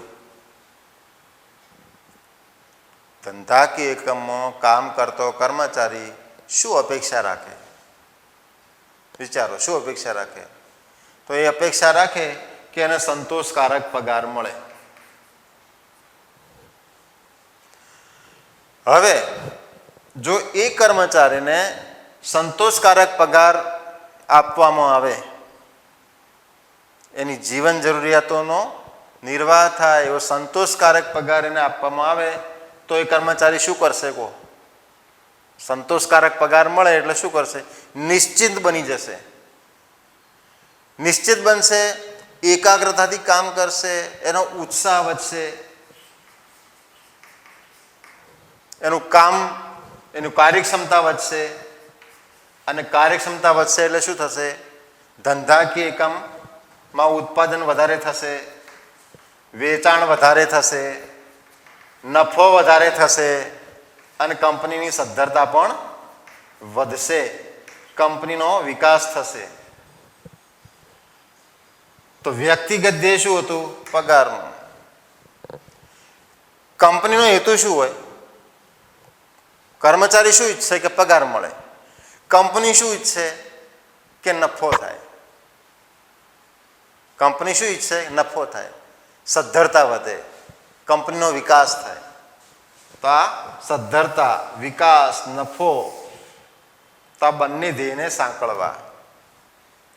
ધંધાકીય એકમમાં કામ કરતો કર્મચારી શું અપેક્ષા રાખે? વિચારો, શું અપેક્ષા રાખે? તો એ અપેક્ષા રાખે કે એને સંતોષકારક પગાર મળે. હવે જો એ કર્મચારીને સંતોષકારક પગાર આપવામાં આવે, એની જીવન જરૂરિયાતોનો નિર્વાહ થાય એવો સંતોષકારક પગાર એને આપવામાં આવે તો એ કર્મચારી શું કરશે? કહો. સંતોષકારક પગાર મળે એટલે શું કરશે? નિશ્ચિત બની જશે. નિશ્ચિત બનશે, એકાગ્રતાથી કામ કરશે, એનો ઉત્સાહ વધશે, એનું કામ, એનું કાર્યક્ષમતા વધશે. અને કાર્યક્ષમતા વધશે એટલે શું થશે? ધંધાકીય એકમમાં ઉત્પાદન વધારે થશે, વેચાણ વધારે થશે, નફો વધારે થશે અને કંપનીની સદ્ધરતા પણ વધશે, કંપનીનો વિકાસ થશે. તો વ્યક્તિગત ધ્યેય શું હતું? પગારનું. કંપનીનો હેતુ શું હોય? કર્મચારી શું ઈચ્છે? કે પગાર મળે. કંપની શું ઈચ્છે? કે નફો થાય. કંપની શું ઈચ્છે? નફો થાય, સદ્ધરતા વધે, કંપનીનો વિકાસ થાય. તો આ સદ્ધરતા, વિકાસ, નફો, તો આ બંને ધ્યેયને સાંકળવા.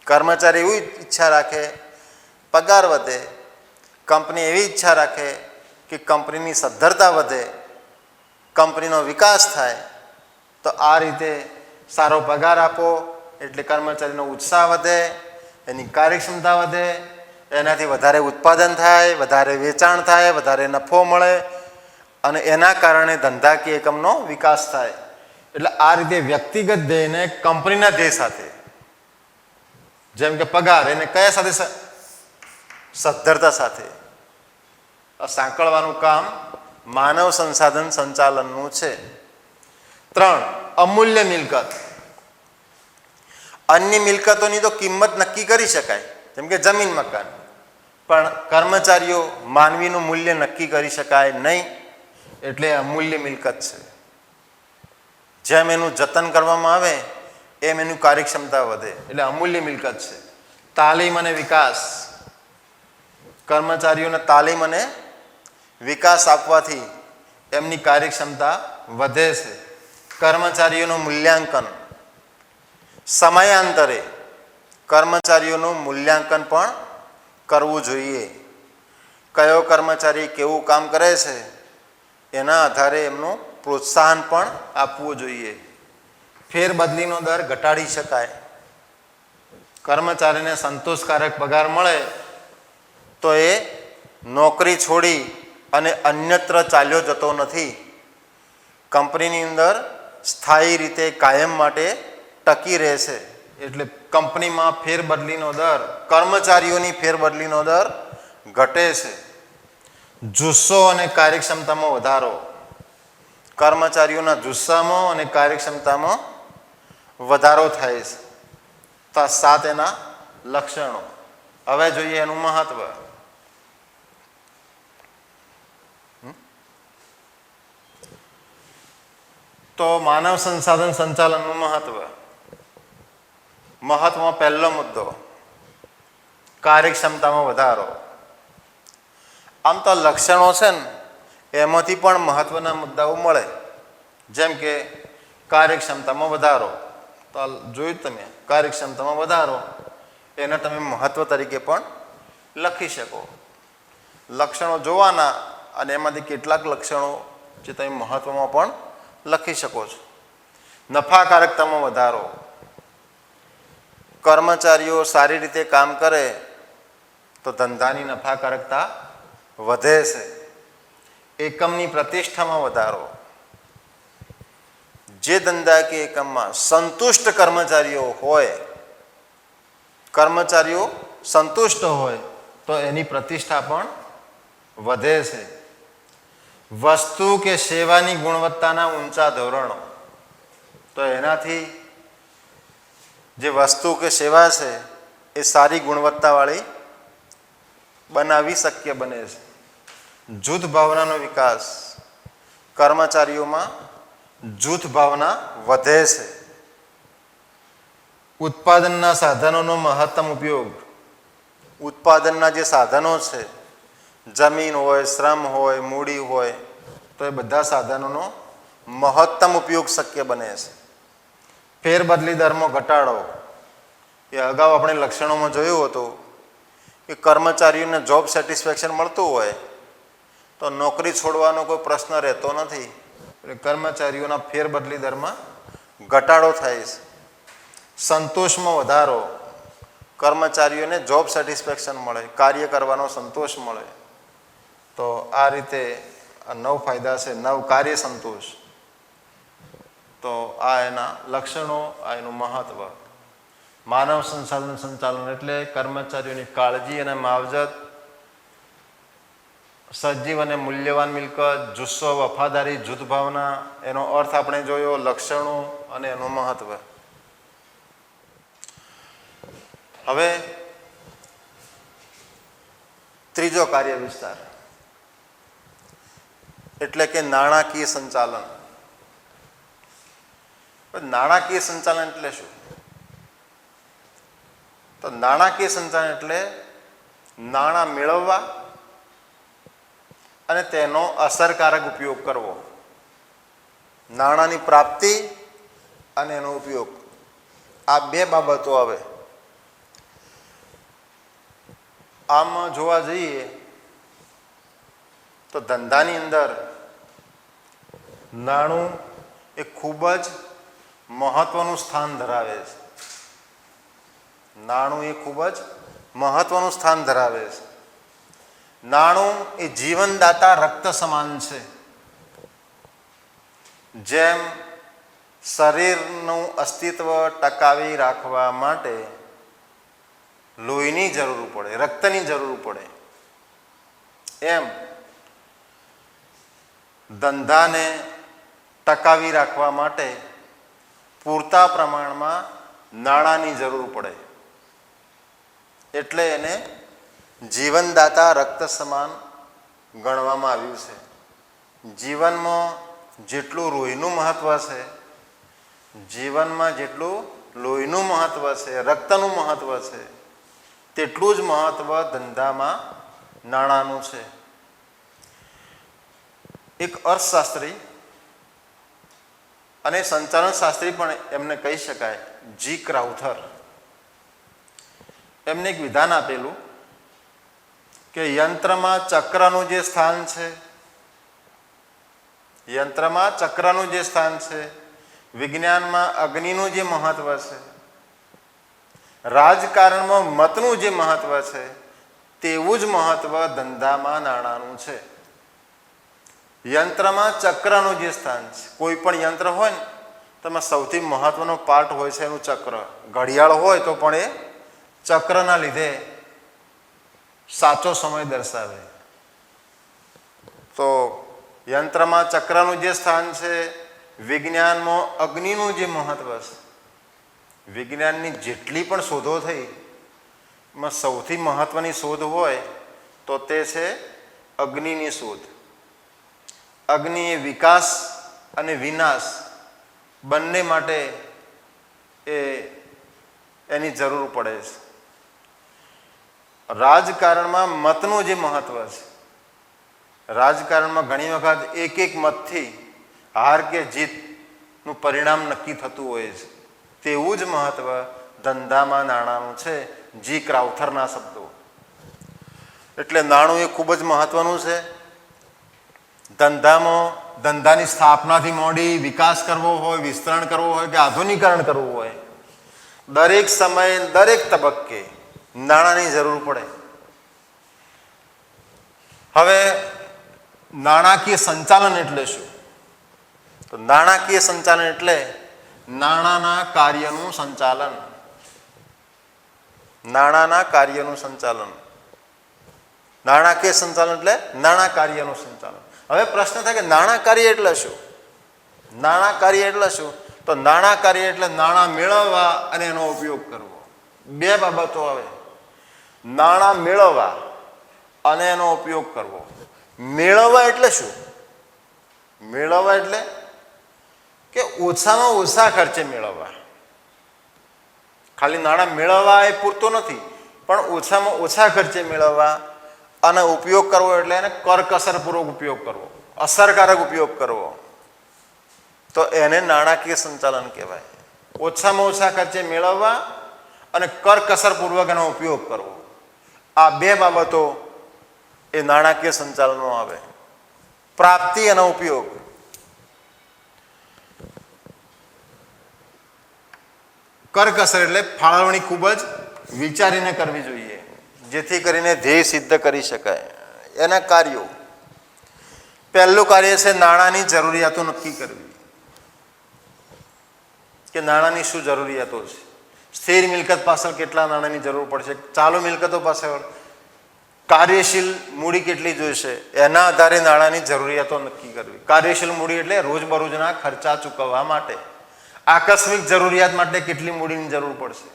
કર્મચારી એવી ઈચ્છા રાખે પગાર વધે, કંપની એવી ઈચ્છા રાખે કે કંપનીની સદ્ધરતા વધે, કંપનીનો વિકાસ થાય. તો આ રીતે સારો પગાર આપો એટલે કર્મચારીનો ઉત્સાહ વધે, એની કાર્યક્ષમતા વધે, એનાથી વધારે ઉત્પાદન થાય, વધારે વેચાણ થાય, વધારે નફો મળે અને એના કારણે ધંધાકીય એકમનો વિકાસ થાય. એટલે આ રીતે વ્યક્તિગત ધ્યેયને કંપનીના ધ્યેય સાથે, જેમ કે પગાર, એને કયા સાથે સદ્ધરતા સાથે આ સાંકળવાનું કામ માનવ સંસાધન સંચાલનનું છે. 3, અમૂલ્ય મિલકત. અન્ય મિલકતોની તો કિંમત નક્કી કરી શકાય, જેમ કે જમીન મકાન, પણ કર્મચારીઓ માનવીનું મૂલ્ય નક્કી કરી શકાય નહીં, એટલે અમૂલ્ય મિલકત છે. જેમ એનું જતન કરવામાં આવે એમ એનું કાર્યક્ષમતા વધે, એટલે અમૂલ્ય મિલકત છે. તાલીમ અને વિકાસ. કર્મચારીઓને તાલીમ અને વિકાસ આપવાથી એમની કાર્યક્ષમતા વધે છે. કર્મચારીઓનું મૂલ્યાંકન. સમયાંતરે કર્મચારીઓનું મૂલ્યાંકન પણ કરવું જોઈએ. કયો કર્મચારી કેવું કામ કરે છે એના આધારે એમનું પ્રોત્સાહન પણ આપવું જોઈએ. ફેરબદલીનો દર ઘટાડી શકાય. કર્મચારીને સંતોષકારક પગાર મળે તો એ નોકરી છોડી અને અન્યત્ર ચાલ્યો જતો નથી. કંપનીની અંદર સ્થાયી રીતે કાયમ માટે ટકી રહેશે. એટલે કંપનીમાં ફેરબદલીનો દર, કર્મચારીઓની ફેરબદલીનો દર ઘટે છે. જુસ્સો અને કાર્યક્ષમતામાં વધારો. કર્મચારીઓના જુસ્સામાં અને કાર્યક્ષમતામાં વધારો થાય છે. તો આ 7 એના લક્ષણો. હવે જોઈએ એનું મહત્વ. તો માનવ સંસાધન સંચાલનનું મહત્વ. મહત્વમાં પહેલો મુદ્દો કાર્યક્ષમતામાં વધારો. આમ તો લક્ષણો છે ને એમાંથી પણ મહત્વના મુદ્દાઓ મળે, જેમ કે કાર્યક્ષમતામાં વધારો. તો જોયું તમે, કાર્યક્ષમતામાં વધારો એને તમે મહત્વ તરીકે પણ લખી શકો. લક્ષણો જોવાના અને એમાંથી કેટલાક લક્ષણો જે તમે મહત્વમાં પણ લખી શકો છો. નફાકારકતામાં વધારો. કર્મચારીઓ સારી રીતે કામ કરે તો ધંધાની નફાકારકતા વધે છે. એકમની પ્રતિષ્ઠામાં વધારો. જે ધંધાકીય એકમમાં સંતુષ્ટ કર્મચારીઓ હોય, કર્મચારીઓ સંતુષ્ટ હોય તો એની પ્રતિષ્ઠા પણ વધે છે. વસ્તુ કે સેવાની ગુણવત્તાના ઊંચા ધોરણો. તો એનાથી જે વસ્તુ કે સેવા છે એ સારી ગુણવત્તાવાળી બનાવી શક્ય બને છે. જૂથ ભાવનાનો વિકાસ. કર્મચારીઓમાં જૂથ ભાવના વધે છે. ઉત્પાદનના સાધનોનો મહત્તમ ઉપયોગ. ઉત્પાદનના જે સાધનો છે, જમીન હોય, શ્રમ હોય, મૂડી હોય, તો એ બધા સાધનોનો મહત્તમ ઉપયોગ શક્ય બને છે. ફેરબદલી દરમાં ઘટાડો. એ અગાઉ આપણે લક્ષણોમાં જોયું હતું કે કર્મચારીઓને જોબ સેટિસ્ફેક્શન મળતું હોય તો નોકરી છોડવાનો કોઈ પ્રશ્ન રહેતો નથી. એટલે કર્મચારીઓના ફેરબદલી દરમાં ઘટાડો થાય છે. સંતોષમાં વધારો. કર્મચારીઓને જોબ સેટિસ્ફેક્શન મળે, કાર્ય કરવાનો સંતોષ મળે. તો આ રીતે આ 9 ફાયદા છે. 9 કાર્ય સંતોષ. તો આ એના લક્ષણો, આ એનું મહત્વ. માનવ સંસાધન સંચાલન એટલે કર્મચારીઓની કાળજી અને માવજત, સજીવ અને મૂલ્યવાન મિલકત, જુસ્સો, વફાદારી, જૂથ ભાવના, એનો અર્થ આપણે જોયો, લક્ષણો અને એનું મહત્વ. હવે ત્રીજો કાર્ય વિસ્તાર એટલે કે નાણાકીય સંચાલન. નાણાકીય સંચાલન એટલે શું? તો નાણાકીય સંચાલન એટલે નાણાં મેળવવા અને તેનો અસરકારક ઉપયોગ કરવો. નાણાંની પ્રાપ્તિ અને એનો ઉપયોગ, આ 2 બાબતો આવે. આમ જોવા જઈએ તો ધંધાની અંદર નાણું એ ખૂબ જ મહત્વનું સ્થાન ધરાવે છે. નાણું એ ખૂબ જ મહત્વનું સ્થાન ધરાવે છે. નાણું એ જીવનદાતા રક્ત સમાન છે. જેમ શરીરનું અસ્તિત્વ ટકાવી રાખવા માટે લોહીની જરૂર પડે, રક્તની જરૂર પડે, એમ ધંધાને ટકાવી રાખવા માટે પૂરતા પ્રમાણમાં નાણાંની જરૂર પડે. એટલે એને જીવનદાતા રક્ત સમાન ગણવામાં આવ્યું છે. જીવનમાં જેટલું લોહીનું મહત્ત્વ છે, જીવનમાં જેટલું લોહીનું મહત્ત્વ છે, રક્તનું મહત્ત્વ છે, તેટલું જ મહત્ત્વ ધંધામાં નાણાંનું છે. એક અર્થશાસ્ત્રી અને સંચાલન શાસ્ત્રી પણ એમને કહી શકાય, જી ક્રાઉથર, એમને એક વિધાન આપેલું કે યંત્રમાં ચક્રનું જે સ્થાન છે, યંત્રમાં ચક્રનું જે સ્થાન છે, વિજ્ઞાનમાં અગ્નિનું જે મહત્વ છે, રાજકારણમાં મતનું જે મહત્વ છે, તેવું જ મહત્વ ધંધામાં નાણાંનું છે. યંત્રમાં ચક્રનું જે સ્થાન છે, કોઈ પણ યંત્ર હોય ને તેમાં સૌથી મહત્વનો પાર્ટ હોય છે એનું ચક્ર. ઘડિયાળ હોય તો પણ એ ચક્રના લીધે સાચો સમય દર્શાવે. તો યંત્રમાં ચક્રનું જે સ્થાન છે, વિજ્ઞાનમાં અગ્નિનું જે મહત્વ છે, વિજ્ઞાનની જેટલી પણ શોધો થઈ એમાં સૌથી મહત્વની શોધ હોય તો તે છે અગ્નિની શોધ. અગ્નિ એ વિકાસ અને વિનાશ બંને માટે એની જરૂર પડે છે. રાજકારણમાં મતનું જે મહત્વ છે, રાજકારણમાં ઘણી વખત એક એક મતથી હાર કે જીતનું પરિણામ નક્કી થતું હોય છે, તેવું જ મહત્વ ધંધામાં નાણાંનું છે. જી ક્રાઉથરના શબ્દો. એટલે નાણું એ ખૂબ જ મહત્વનું છે. ધંધામાં ધંધાની સ્થાપનાથી માંડી વિકાસ કરવો હોય, વિસ્તરણ કરવો હોય કે આધુનિકરણ કરવું હોય, દરેક સમયે દરેક તબક્કે નાણાંની જરૂર પડે. હવે નાણાકીય સંચાલન એટલે શું? તો નાણાકીય સંચાલન એટલે નાણાંના કાર્યનું સંચાલન. નાણાંના કાર્યનું સંચાલન. નાણાકીય સંચાલન એટલે નાણાં કાર્યનું સંચાલન. હવે પ્રશ્ન થાય કે નાણાં કાર્ય એટલે શું? નાણાં કાર્ય એટલે શું? તો નાણાં કાર્ય એટલે નાણાં મેળવવા અને એનો ઉપયોગ કરવો. બે બાબતો આવે. નાણાં મેળવવા અને એનો ઉપયોગ કરવો. મેળવવા એટલે શું? મેળવવા એટલે કે ઓછામાં ઓછા ખર્ચે મેળવવા. ખાલી નાણાં મેળવવા એ પૂરતો નથી, પણ ઓછામાં ઓછા ખર્ચે મેળવવા અને ઉપયોગ કરવો એટલે એને કરકસરપૂર્વક ઉપયોગ કરવો, અસરકારક ઉપયોગ કરવો. તો એને નાણાકીય સંચાલન કહેવાય. ઓછામાં ઓછા ખર્ચે મેળવવા અને કરકસરપૂર્વક એનો ઉપયોગ કરવો. આ બે બાબતો એ નાણાકીય સંચાલનમાં આવે. પ્રાપ્તિ અને ઉપયોગ. કરકસર એટલે ફાળવણી ખૂબ જ વિચારીને કરવી જોઈએ, જેથી કરીને ધ્યેય સિદ્ધ કરી શકાય. એના કાર્યો. પહેલું કાર્ય છે નાણાંની જરૂરિયાતો નક્કી કરવી, કે નાણાંની શું જરૂરિયાતો છે. સ્થિર મિલકત પાછળ કેટલા નાણાંની જરૂર પડશે, ચાલુ મિલકતો પાછળ કાર્યશીલ મૂડી કેટલી જોઈશે, એના આધારે નાણાંની જરૂરિયાતો નક્કી કરવી. કાર્યશીલ મૂડી એટલે રોજબરોજના ખર્ચા ચૂકવવા માટે. આકસ્મિક જરૂરિયાત માટે કેટલી મૂડીની જરૂર પડશે,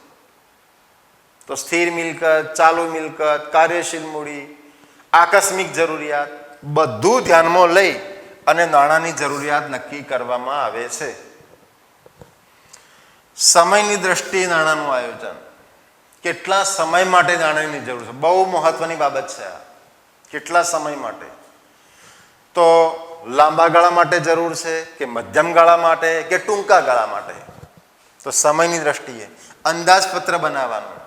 તો સ્થિર મિલકત, ચાલુ મિલકત, કાર્યશીલ મૂડી, આકસ્મિક જરૂરિયાત બધું ધ્યાનમાં લઈ અને નાણાંની જરૂરિયાત નક્કી કરવામાં આવે છે. સમયની દ્રષ્ટિએ નાણાંનું આયોજન. કેટલા સમય માટે નાણાંની જરૂર છે, બહુ મહત્વની બાબત છે આ. કેટલા સમય માટે? તો લાંબા ગાળા માટે જરૂર છે કે મધ્યમ ગાળા માટે કે ટૂંકા ગાળા માટે? તો સમયની દ્રષ્ટિએ અંદાજપત્ર બનાવવાનું.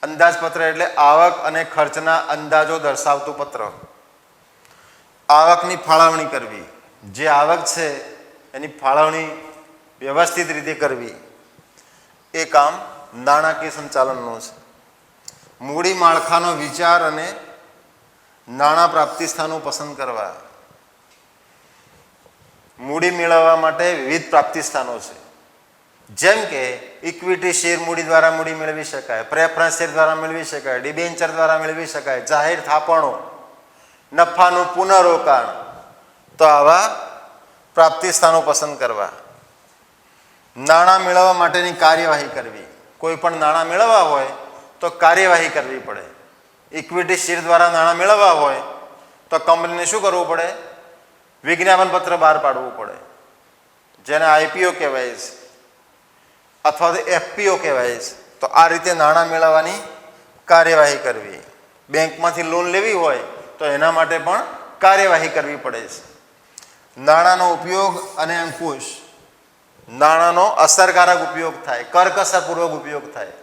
અંદાજપત્ર એટલે આવક અને ખર્ચના અંદાજો દર્શાવતું પત્ર. આવકની ફાળવણી કરવી. જે આવક છે એની ફાળવણી વ્યવસ્થિત રીતે કરવી, એ કામ નાણાકીય સંચાલનનું છે. મૂડી માળખાનો વિચાર અને નાણાં પ્રાપ્તિ સ્થાનો પસંદ કરવા. મૂડી મેળવવા માટે વિવિધ પ્રાપ્તિ સ્થાનો છે. જેમ કે ઇક્વિટી શેર મૂડી દ્વારા મૂડી મેળવી શકાય, પ્રેફરન્સ શેર દ્વારા મેળવી શકાય, ડિબેન્ચર દ્વારા મેળવી શકાય, જાહેર થાપણો, નફાનું પુનરોકાણ. તો આવા પ્રાપ્તિ સ્થાનો પસંદ કરવા. નાણાં મેળવવા માટેની કાર્યવાહી કરવી. કોઈ પણ નાણાં મેળવવા હોય તો કાર્યવાહી કરવી પડે. ઇક્વિટી શેર દ્વારા નાણાં મેળવવા હોય તો કંપનીને શું કરવું પડે? વિજ્ઞાપન પત્ર બહાર પાડવું પડે, જેને આઈપીઓ કહેવાય છે અથવા તો એફપીઓ કહેવાય છે. તો આ રીતે નાણાં મેળવવાની કાર્યવાહી કરવી. બેંકમાંથી લોન લેવી હોય તો એના માટે પણ કાર્યવાહી કરવી પડે છે. નાણાંનો ઉપયોગ અને અંકુશ, નાણાંનો અસરકારક ઉપયોગ થાય, કરકસરપૂર્વક ઉપયોગ થાય,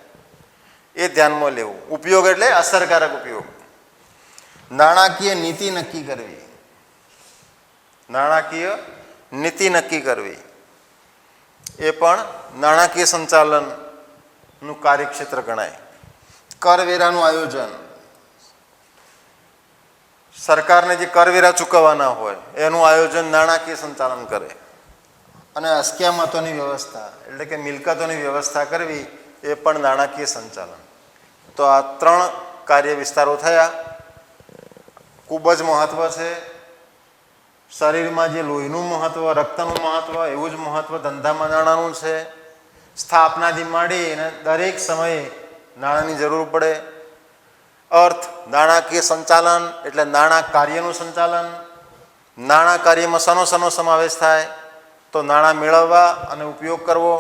એ ધ્યાનમાં લેવું. ઉપયોગ એટલે અસરકારક ઉપયોગ. નાણાકીય નીતિ નક્કી કરવી, નાણાકીય નીતિ નક્કી કરવી એ પણ નાણાકીય સંચાલનનું કાર્યક્ષેત્ર ગણાય. કરવેરાનું આયોજન, સરકારને જે કરવેરા ચૂકવવાના હોય એનું આયોજન નાણાકીય સંચાલન કરે. અને અસ્કયામતોની વ્યવસ્થા એટલે કે મિલકતોની વ્યવસ્થા કરવી એ પણ નાણાકીય સંચાલન. તો આ 3 કાર્ય વિસ્તારો થયા. ખૂબ જ મહત્વ છે. શરીરમાં જે લોહીનું મહત્વ, રક્તનું મહત્વ, એવું જ મહત્વ ધંધામાં નાણાંનું છે. સ્થાપનાથી માંડીને દરેક સમયે નાણાંની જરૂર પડે. અર્થ નાણાકીય સંચાલન એટલે નાણાં કાર્યનું સંચાલન. નાણાં કાર્યમાં શનો સમાવેશ થાય? તો નાણાં મેળવવા અને ઉપયોગ કરવો.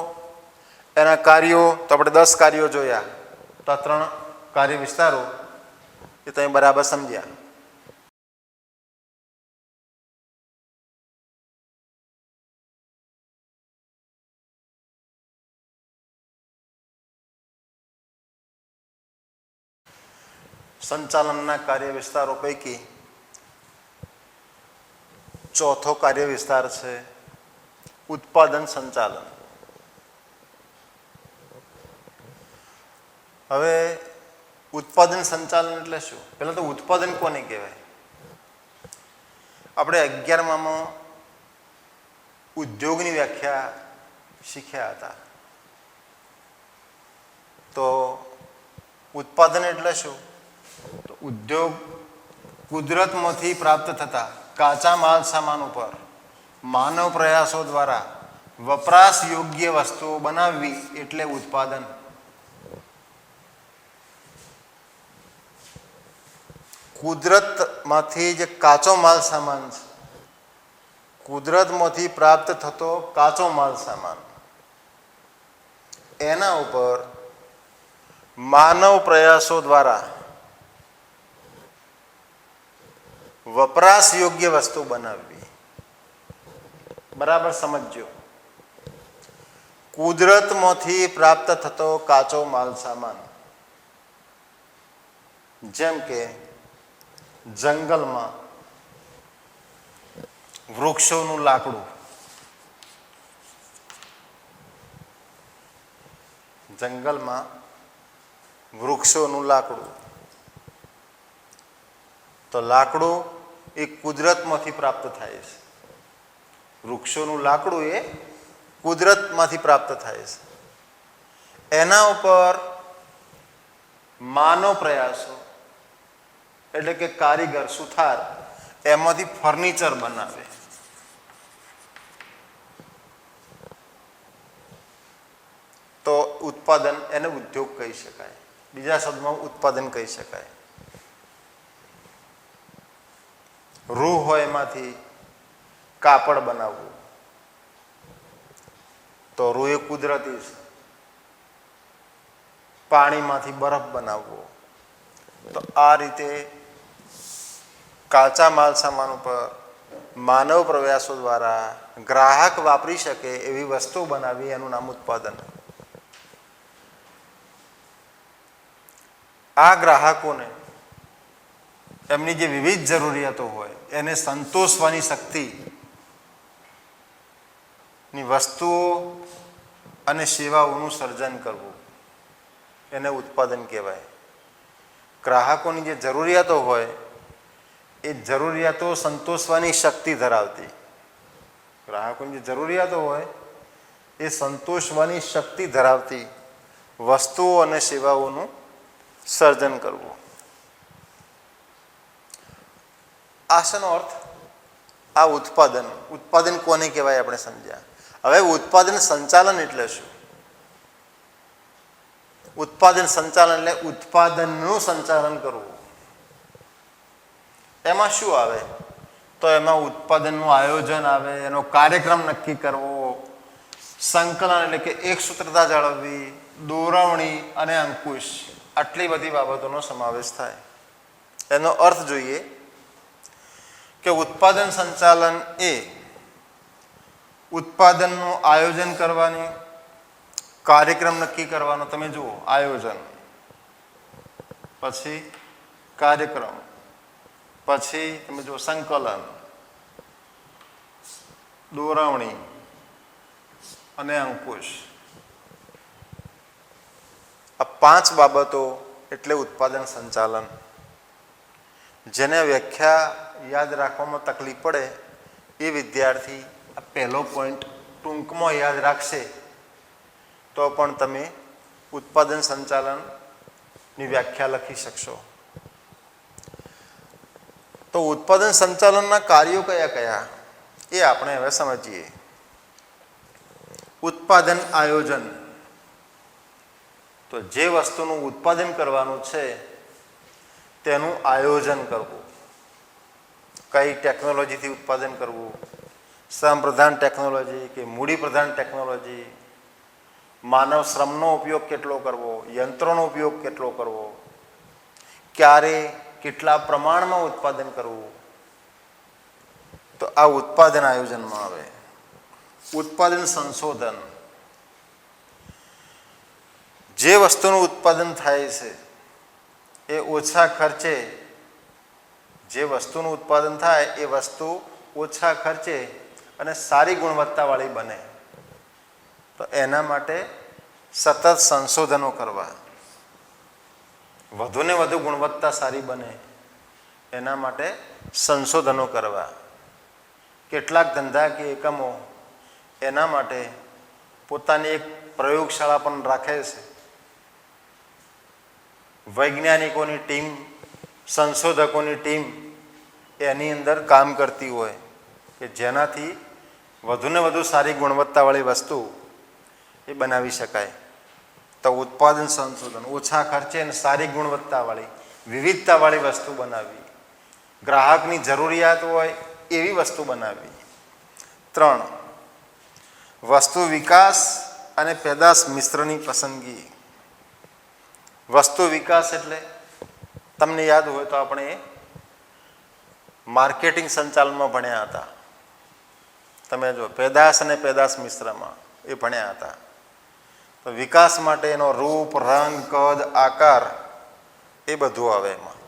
એના કાર્યો તો આપણે 10 કાર્યો જોયા. તો આ 3 કાર્ય વિસ્તારો એ તમે બરાબર સમજ્યા. સંચાલનના કાર્ય વિસ્તારો પૈકી ચોથો કાર્ય વિસ્તાર છે ઉત્પાદન સંચાલન. હવે ઉત્પાદન સંચાલન એટલે શું? પહેલાં તો ઉત્પાદન કોને કહેવાય? આપણે 11મામાં ઉદ્યોગની વ્યાખ્યા શીખ્યા હતા. તો ઉત્પાદન એટલે શું? તો ઉદ્યોગ કુદરતમાંથી પ્રાપ્ત થતા કાચા માલ સામાન ઉપર માનવ પ્રયાસો દ્વારા વપરાશ યોગ્ય વસ્તુઓ બનાવવી એટલે ઉત્પાદન. કુદરતમાંથી જે કાચો માલ સામાન છે, કુદરતમાંથી પ્રાપ્ત થતો કાચો માલ સામાન, એના ઉપર માનવ પ્રયાસો દ્વારા વપરાશ યોગ્ય વસ્તુ બનાવવી. બરાબર સમજજો. કુદરતમાંથી પ્રાપ્ત થતો કાચો માલ સામાન, જેમ કે જંગલમાં વૃક્ષોનું લાકડું, જંગલમાં વૃક્ષોનું લાકડું. તો લાકડું એ કુદરતમાંથી પ્રાપ્ત થાય છે. વૃક્ષોનું લાકડું એ કુદરતમાંથી પ્રાપ્ત થાય છે. એના ઉપર માનવ પ્રયાસો એટલે કે કારીગર, સુથાર એમાંથી ફર્નિચર બનાવે. તો ઉત્પાદન, એને ઉદ્યોગ કહી શકાય. બીજા શબ્દમાં ઉત્પાદન કહી શકાય. રૂ હોય એમાંથી કાપડ બનાવવું, તો રૂ એ કુદરતી છે. પાણીમાંથી બરફ બનાવવો. તો આ રીતે કાચા માલ સામાન ઉપર માનવ પ્રયાસો દ્વારા ગ્રાહક વાપરી શકે એવી વસ્તુ બનાવી, એનું નામ ઉત્પાદન. આ ગ્રાહકોને એમની જે વિવિધ જરૂરિયાતો હોય એને સંતોષવાની શક્તિની વસ્તુઓ અને સેવાઓનું સર્જન કરવું, એને ઉત્પાદન કહેવાય. ગ્રાહકોની જે જરૂરિયાતો હોય એ જરૂરિયાતો સંતોષવાની શક્તિ ધરાવતી, ગ્રાહકોની જે જરૂરિયાતો હોય એ સંતોષવાની શક્તિ ધરાવતી વસ્તુઓ અને સેવાઓનું સર્જન કરવું. આશનો અર્થ આ ઉત્પાદન. ઉત્પાદન કોને કહેવાય આપણે સમજ્યા. હવે ઉત્પાદન સંચાલન એટલે શું? ઉત્પાદન સંચાલન એટલે ઉત્પાદનનું સંચાલન કરવું. એમાં શું આવે? તો એમાં ઉત્પાદનનું આયોજન આવે, એનો કાર્યક્રમ નક્કી કરવો, સંકલન એટલે કે એક સૂત્રતા જાળવવી, દોરવણી અને અંકુશ, આટલી બધી બાબતોનો સમાવેશ થાય. એનો અર્થ જોઈએ કે ઉત્પાદન સંચાલન એ ઉત્પાદનનું આયોજન કરવાની, કાર્યક્રમ નક્કી કરવાનો. તમે જુઓ, આયોજન, પછી કાર્યક્રમ, પછી તમે જુઓ સંકલન, દોરવણી અને અંકુશ. આ 5 બાબતો એટલે ઉત્પાદન સંચાલન. જેને વ્યાખ્યા યાદ રાખવામાં તકલીફ પડે એ વિદ્યાર્થી આ પહેલો પોઈન્ટ ટૂંકમાં યાદ રાખશે તો પણ તમે ઉત્પાદન સંચાલનની વ્યાખ્યા લખી શકશો. તો ઉત્પાદન સંચાલનના કાર્યો કયા કયા એ આપણે હવે સમજીએ. ઉત્પાદન આયોજન. તો જે વસ્તુનું ઉત્પાદન કરવાનું છે તેનું આયોજન કરવું. કઈ ટેકનોલોજીથી ઉત્પાદન કરવું, શ્રમ પ્રધાન ટેકનોલોજી કે મૂડી પ્રધાન ટેકનોલોજી, માનવ શ્રમનો ઉપયોગ કેટલો કરવો, યંત્રોનો ઉપયોગ કેટલો કરવો, ક્યારે કેટલા પ્રમાણમાં ઉત્પાદન કરવું, તો આ ઉત્પાદન આયોજનમાં આવે. ઉત્પાદન સંશોધન. જે વસ્તુનું ઉત્પાદન થાય છે એ ઓછા ખર્ચે, જે વસ્તુનું ઉત્પાદન થાય એ વસ્તુ ઓછા ખર્ચે અને સારી ગુણવત્તાવાળી બને. તો એના માટે સતત સંશોધનો કરવા. વધુને વધુ ગુણવત્તા સારી બને એના માટે સંશોધનો કરવા. કેટલાક ધંધાકીય એકમો એના માટે પોતાની એક પ્રયોગશાળા પણ રાખે છે. વૈજ્ઞાનિકોની ટીમ, સંશોધકોની ટીમ એની અંદર કામ કરતી હોય કે જેનાથી વધુને વધુ સારી ગુણવત્તાવાળી વસ્તુ એ બનાવી શકાય. તો ઉત્પાદન સંશોધન, ઓછા ખર્ચે અને સારી ગુણવત્તાવાળી, વિવિધતાવાળી વસ્તુ બનાવવી, ગ્રાહકની જરૂરિયાત હોય એવી વસ્તુ બનાવવી. 3, વસ્તુ વિકાસ અને પેદાશ મિશ્રની પસંદગી. વસ્તુ વિકાસ એટલે તમને યાદ હોય તો આપણે માર્કેટિંગ સંચાલનમાં ભણ્યા હતા. તમે જો પેદાશ અને પેદાશ મિશ્રમાં એ ભણ્યા હતા. તો વિકાસ માટે એનો રૂપ, રંગ, કદ, આકાર એ બધું આવે એમાં.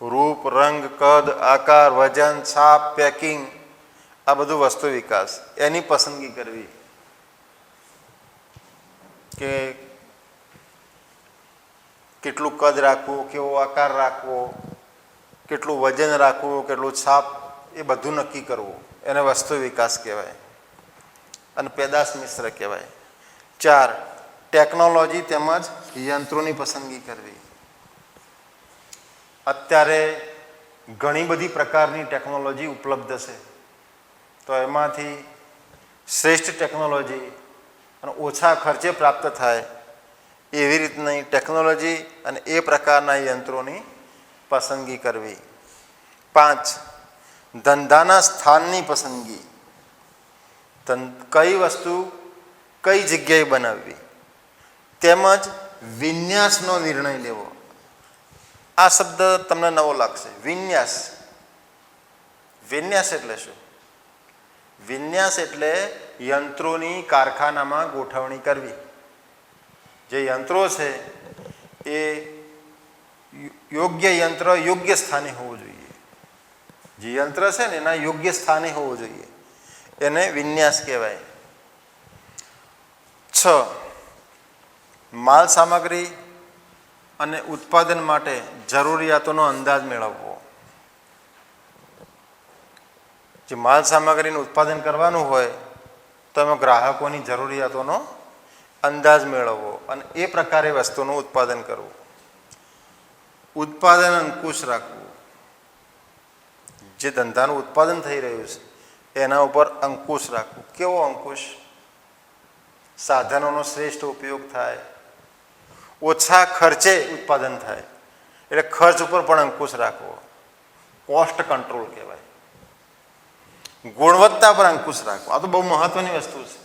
રૂપ, રંગ, કદ, આકાર, વજન, છાપ, પેકિંગ, આ બધું વસ્તુ વિકાસ. એની પસંદગી કરવી કે કેટલું કદ રાખવું, કેવો આકાર રાખવો, કેટલું વજન રાખવું, કેટલું છાપ, એ બધું નક્કી કરવું. એને વસ્તુ વિકાસ કહેવાય અને પેદાશ મિશ્ર કહેવાય. 4, ટેકનોલોજી તેમજ યંત્રોની પસંદગી કરવી. અત્યારે ઘણી બધી પ્રકારની ટેકનોલોજી ઉપલબ્ધ છે. તો એમાંથી શ્રેષ્ઠ ટેકનોલોજી અને ઓછા ખર્ચે પ્રાપ્ત થાય એવી રીતની ટેકનોલોજી અને એ પ્રકારના યંત્રોની પસંદગી કરવી. 5, ધંધાના સ્થાનની પસંદગી. કઈ વસ્તુ કઈ જગ્યાએ બનાવવી તેમજ વિન્યાસનો નિર્ણય લેવો. આ શબ્દ તમને નવો લાગશે, વિન્યાસ. વિન્યાસ એટલે શું? વિન્યાસ એટલે યંત્રોની કારખાનામાં ગોઠવણી કરવી. જે યંત્રો છે એ યોગ્ય યંત્ર યોગ્ય સ્થાને હોવું જોઈએ. જે યંત્ર છે ને એના યોગ્ય સ્થાને હોવું જોઈએ. એને વિન્યાસ કહેવાય. 6, માલ સામગ્રી અને ઉત્પાદન માટે જરૂરિયાતોનો અંદાજ મેળવવો. જે માલ સામગ્રીનું ઉત્પાદન કરવાનું હોય તો એમાં ગ્રાહકોની જરૂરિયાતોનો અંદાજ મેળવવો અને એ પ્રકારે વસ્તુનું ઉત્પાદન કરવું. ઉત્પાદન અંકુશ રાખવું. જે ધંધાનું ઉત્પાદન થઈ રહ્યું છે એના ઉપર અંકુશ રાખવું. કેવો અંકુશ? સાધનોનો શ્રેષ્ઠ ઉપયોગ થાય, ઓછા ખર્ચે ઉત્પાદન થાય, એટલે ખર્ચ ઉપર પણ અંકુશ રાખવો. કોસ્ટ કંટ્રોલ કહેવાય. ગુણવત્તા પર અંકુશ રાખવો. આ તો બહુ મહત્વની વસ્તુ છે.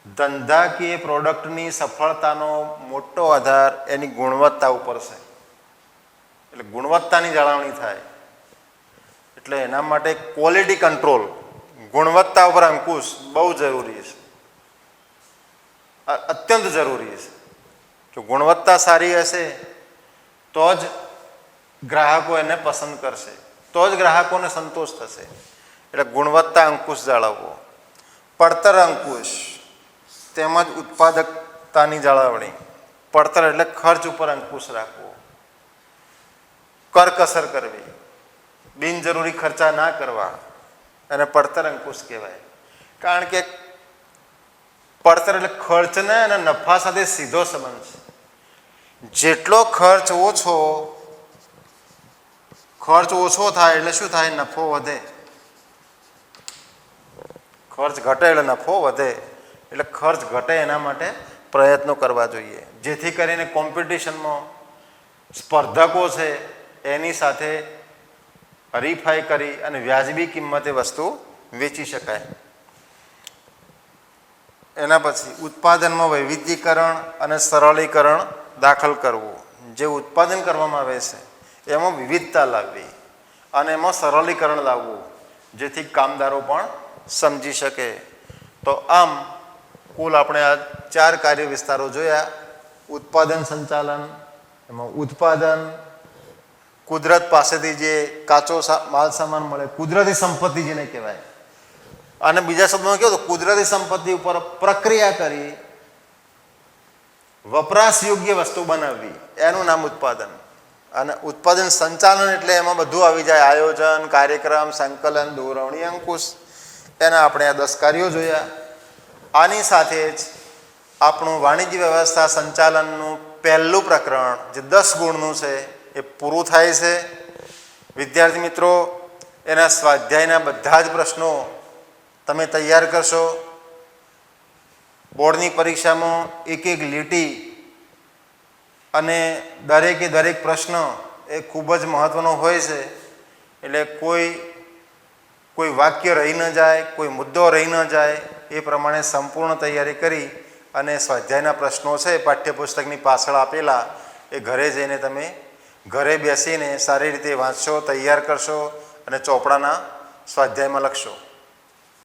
ધંધાકીય પ્રોડક્ટની સફળતાનો મોટો આધાર એની ગુણવત્તા ઉપર છે. એટલે ગુણવત્તાની જાળવણી થાય. એટલે એના માટે ક્વોલિટી કંટ્રોલ, ગુણવત્તા ઉપર અંકુશ બહુ જરૂરી છે, અત્યંત જરૂરી છે. જો ગુણવત્તા સારી હશે તો જ ગ્રાહકો એને પસંદ કરશે, તો જ ગ્રાહકોને સંતોષ થશે. એટલે ગુણવત્તા અંકુશ જાળવવો. પડતર અંકુશ તેમજ ઉત્પાદકતાની જાળવણી. પડતર એટલે ખર્ચ ઉપર અંકુશ રાખવો, કરકસર કરવી, બિનજરૂરી ખર્ચા ના કરવા, અને પડતર અંકુશ કહેવાય. કારણ કે પડતર એટલે ખર્ચને અને નફા સાથે સીધો સંબંધ છે. જેટલો ખર્ચ ઓછો થાય એટલે શું થાય? નફો વધે. ખર્ચ ઘટે એટલે નફો વધે. એટલે ખર્ચ ઘટે એના માટે પ્રયત્નો કરવા જોઈએ, જેથી કરીને કોમ્પિટિશનમાં સ્પર્ધકો છે એની સાથે હરીફાઈ કરી અને વ્યાજબી કિંમતે વસ્તુ વેચી શકાય. એના પછી ઉત્પાદનમાં વૈવિધ્યીકરણ અને સરળીકરણ દાખલ કરવું. જે ઉત્પાદન કરવામાં આવે છે એમાં વિવિધતા લાવવી અને એમાં સરળીકરણ લાવવું, જેથી કામદારો પણ સમજી શકે. તો આમ કુલ આપણે આ 4 કાર્ય વિસ્તારો જોયા. ઉત્પાદન સંચાલન, એમાં ઉત્પાદન, કુદરત પાસેથી જે કાચો માલ સામાન મળે, કુદરતી સંપત્તિ જેને કહેવાય, અને બીજા શબ્દોમાં કહો તો કુદરતી સંપત્તિ ઉપર પ્રક્રિયા કરી વપરાશ યોગ્ય વસ્તુ બનાવવી, એનું નામ ઉત્પાદન. અને ઉત્પાદન સંચાલન એટલે એમાં બધું આવી જાય: આયોજન, કાર્યક્રમ, સંકલન, દોરવણી, અંકુશ. એના આપણે આ 10 કાર્યો જોયા. આની સાથે જ આપણું વાણિજ્ય વ્યવસ્થા સંચાલનનું પહેલું પ્રકરણ જે 10 ગુણનું છે એ પૂરું થાય છે. વિદ્યાર્થી મિત્રો, એના સ્વાધ્યાયના બધા જ પ્રશ્નો તમે તૈયાર કરશો. બોર્ડની પરીક્ષામાં એક લીટી અને દરેક પ્રશ્ન એ ખૂબ જ મહત્ત્વનો હોય છે. એટલે કોઈ વાક્ય રહી ન જાય, કોઈ મુદ્દો રહી ન જાય, એ પ્રમાણે સંપૂર્ણ તૈયારી કરી અને સ્વાધ્યાયના પ્રશ્નો છે પાઠ્યપુસ્તકની પાછળ આપેલા, એ ઘરે જઈને તમે ઘરે બેસીને સારી રીતે વાંચશો, તૈયાર કરશો અને ચોપડાના સ્વાધ્યાયમાં લખશો.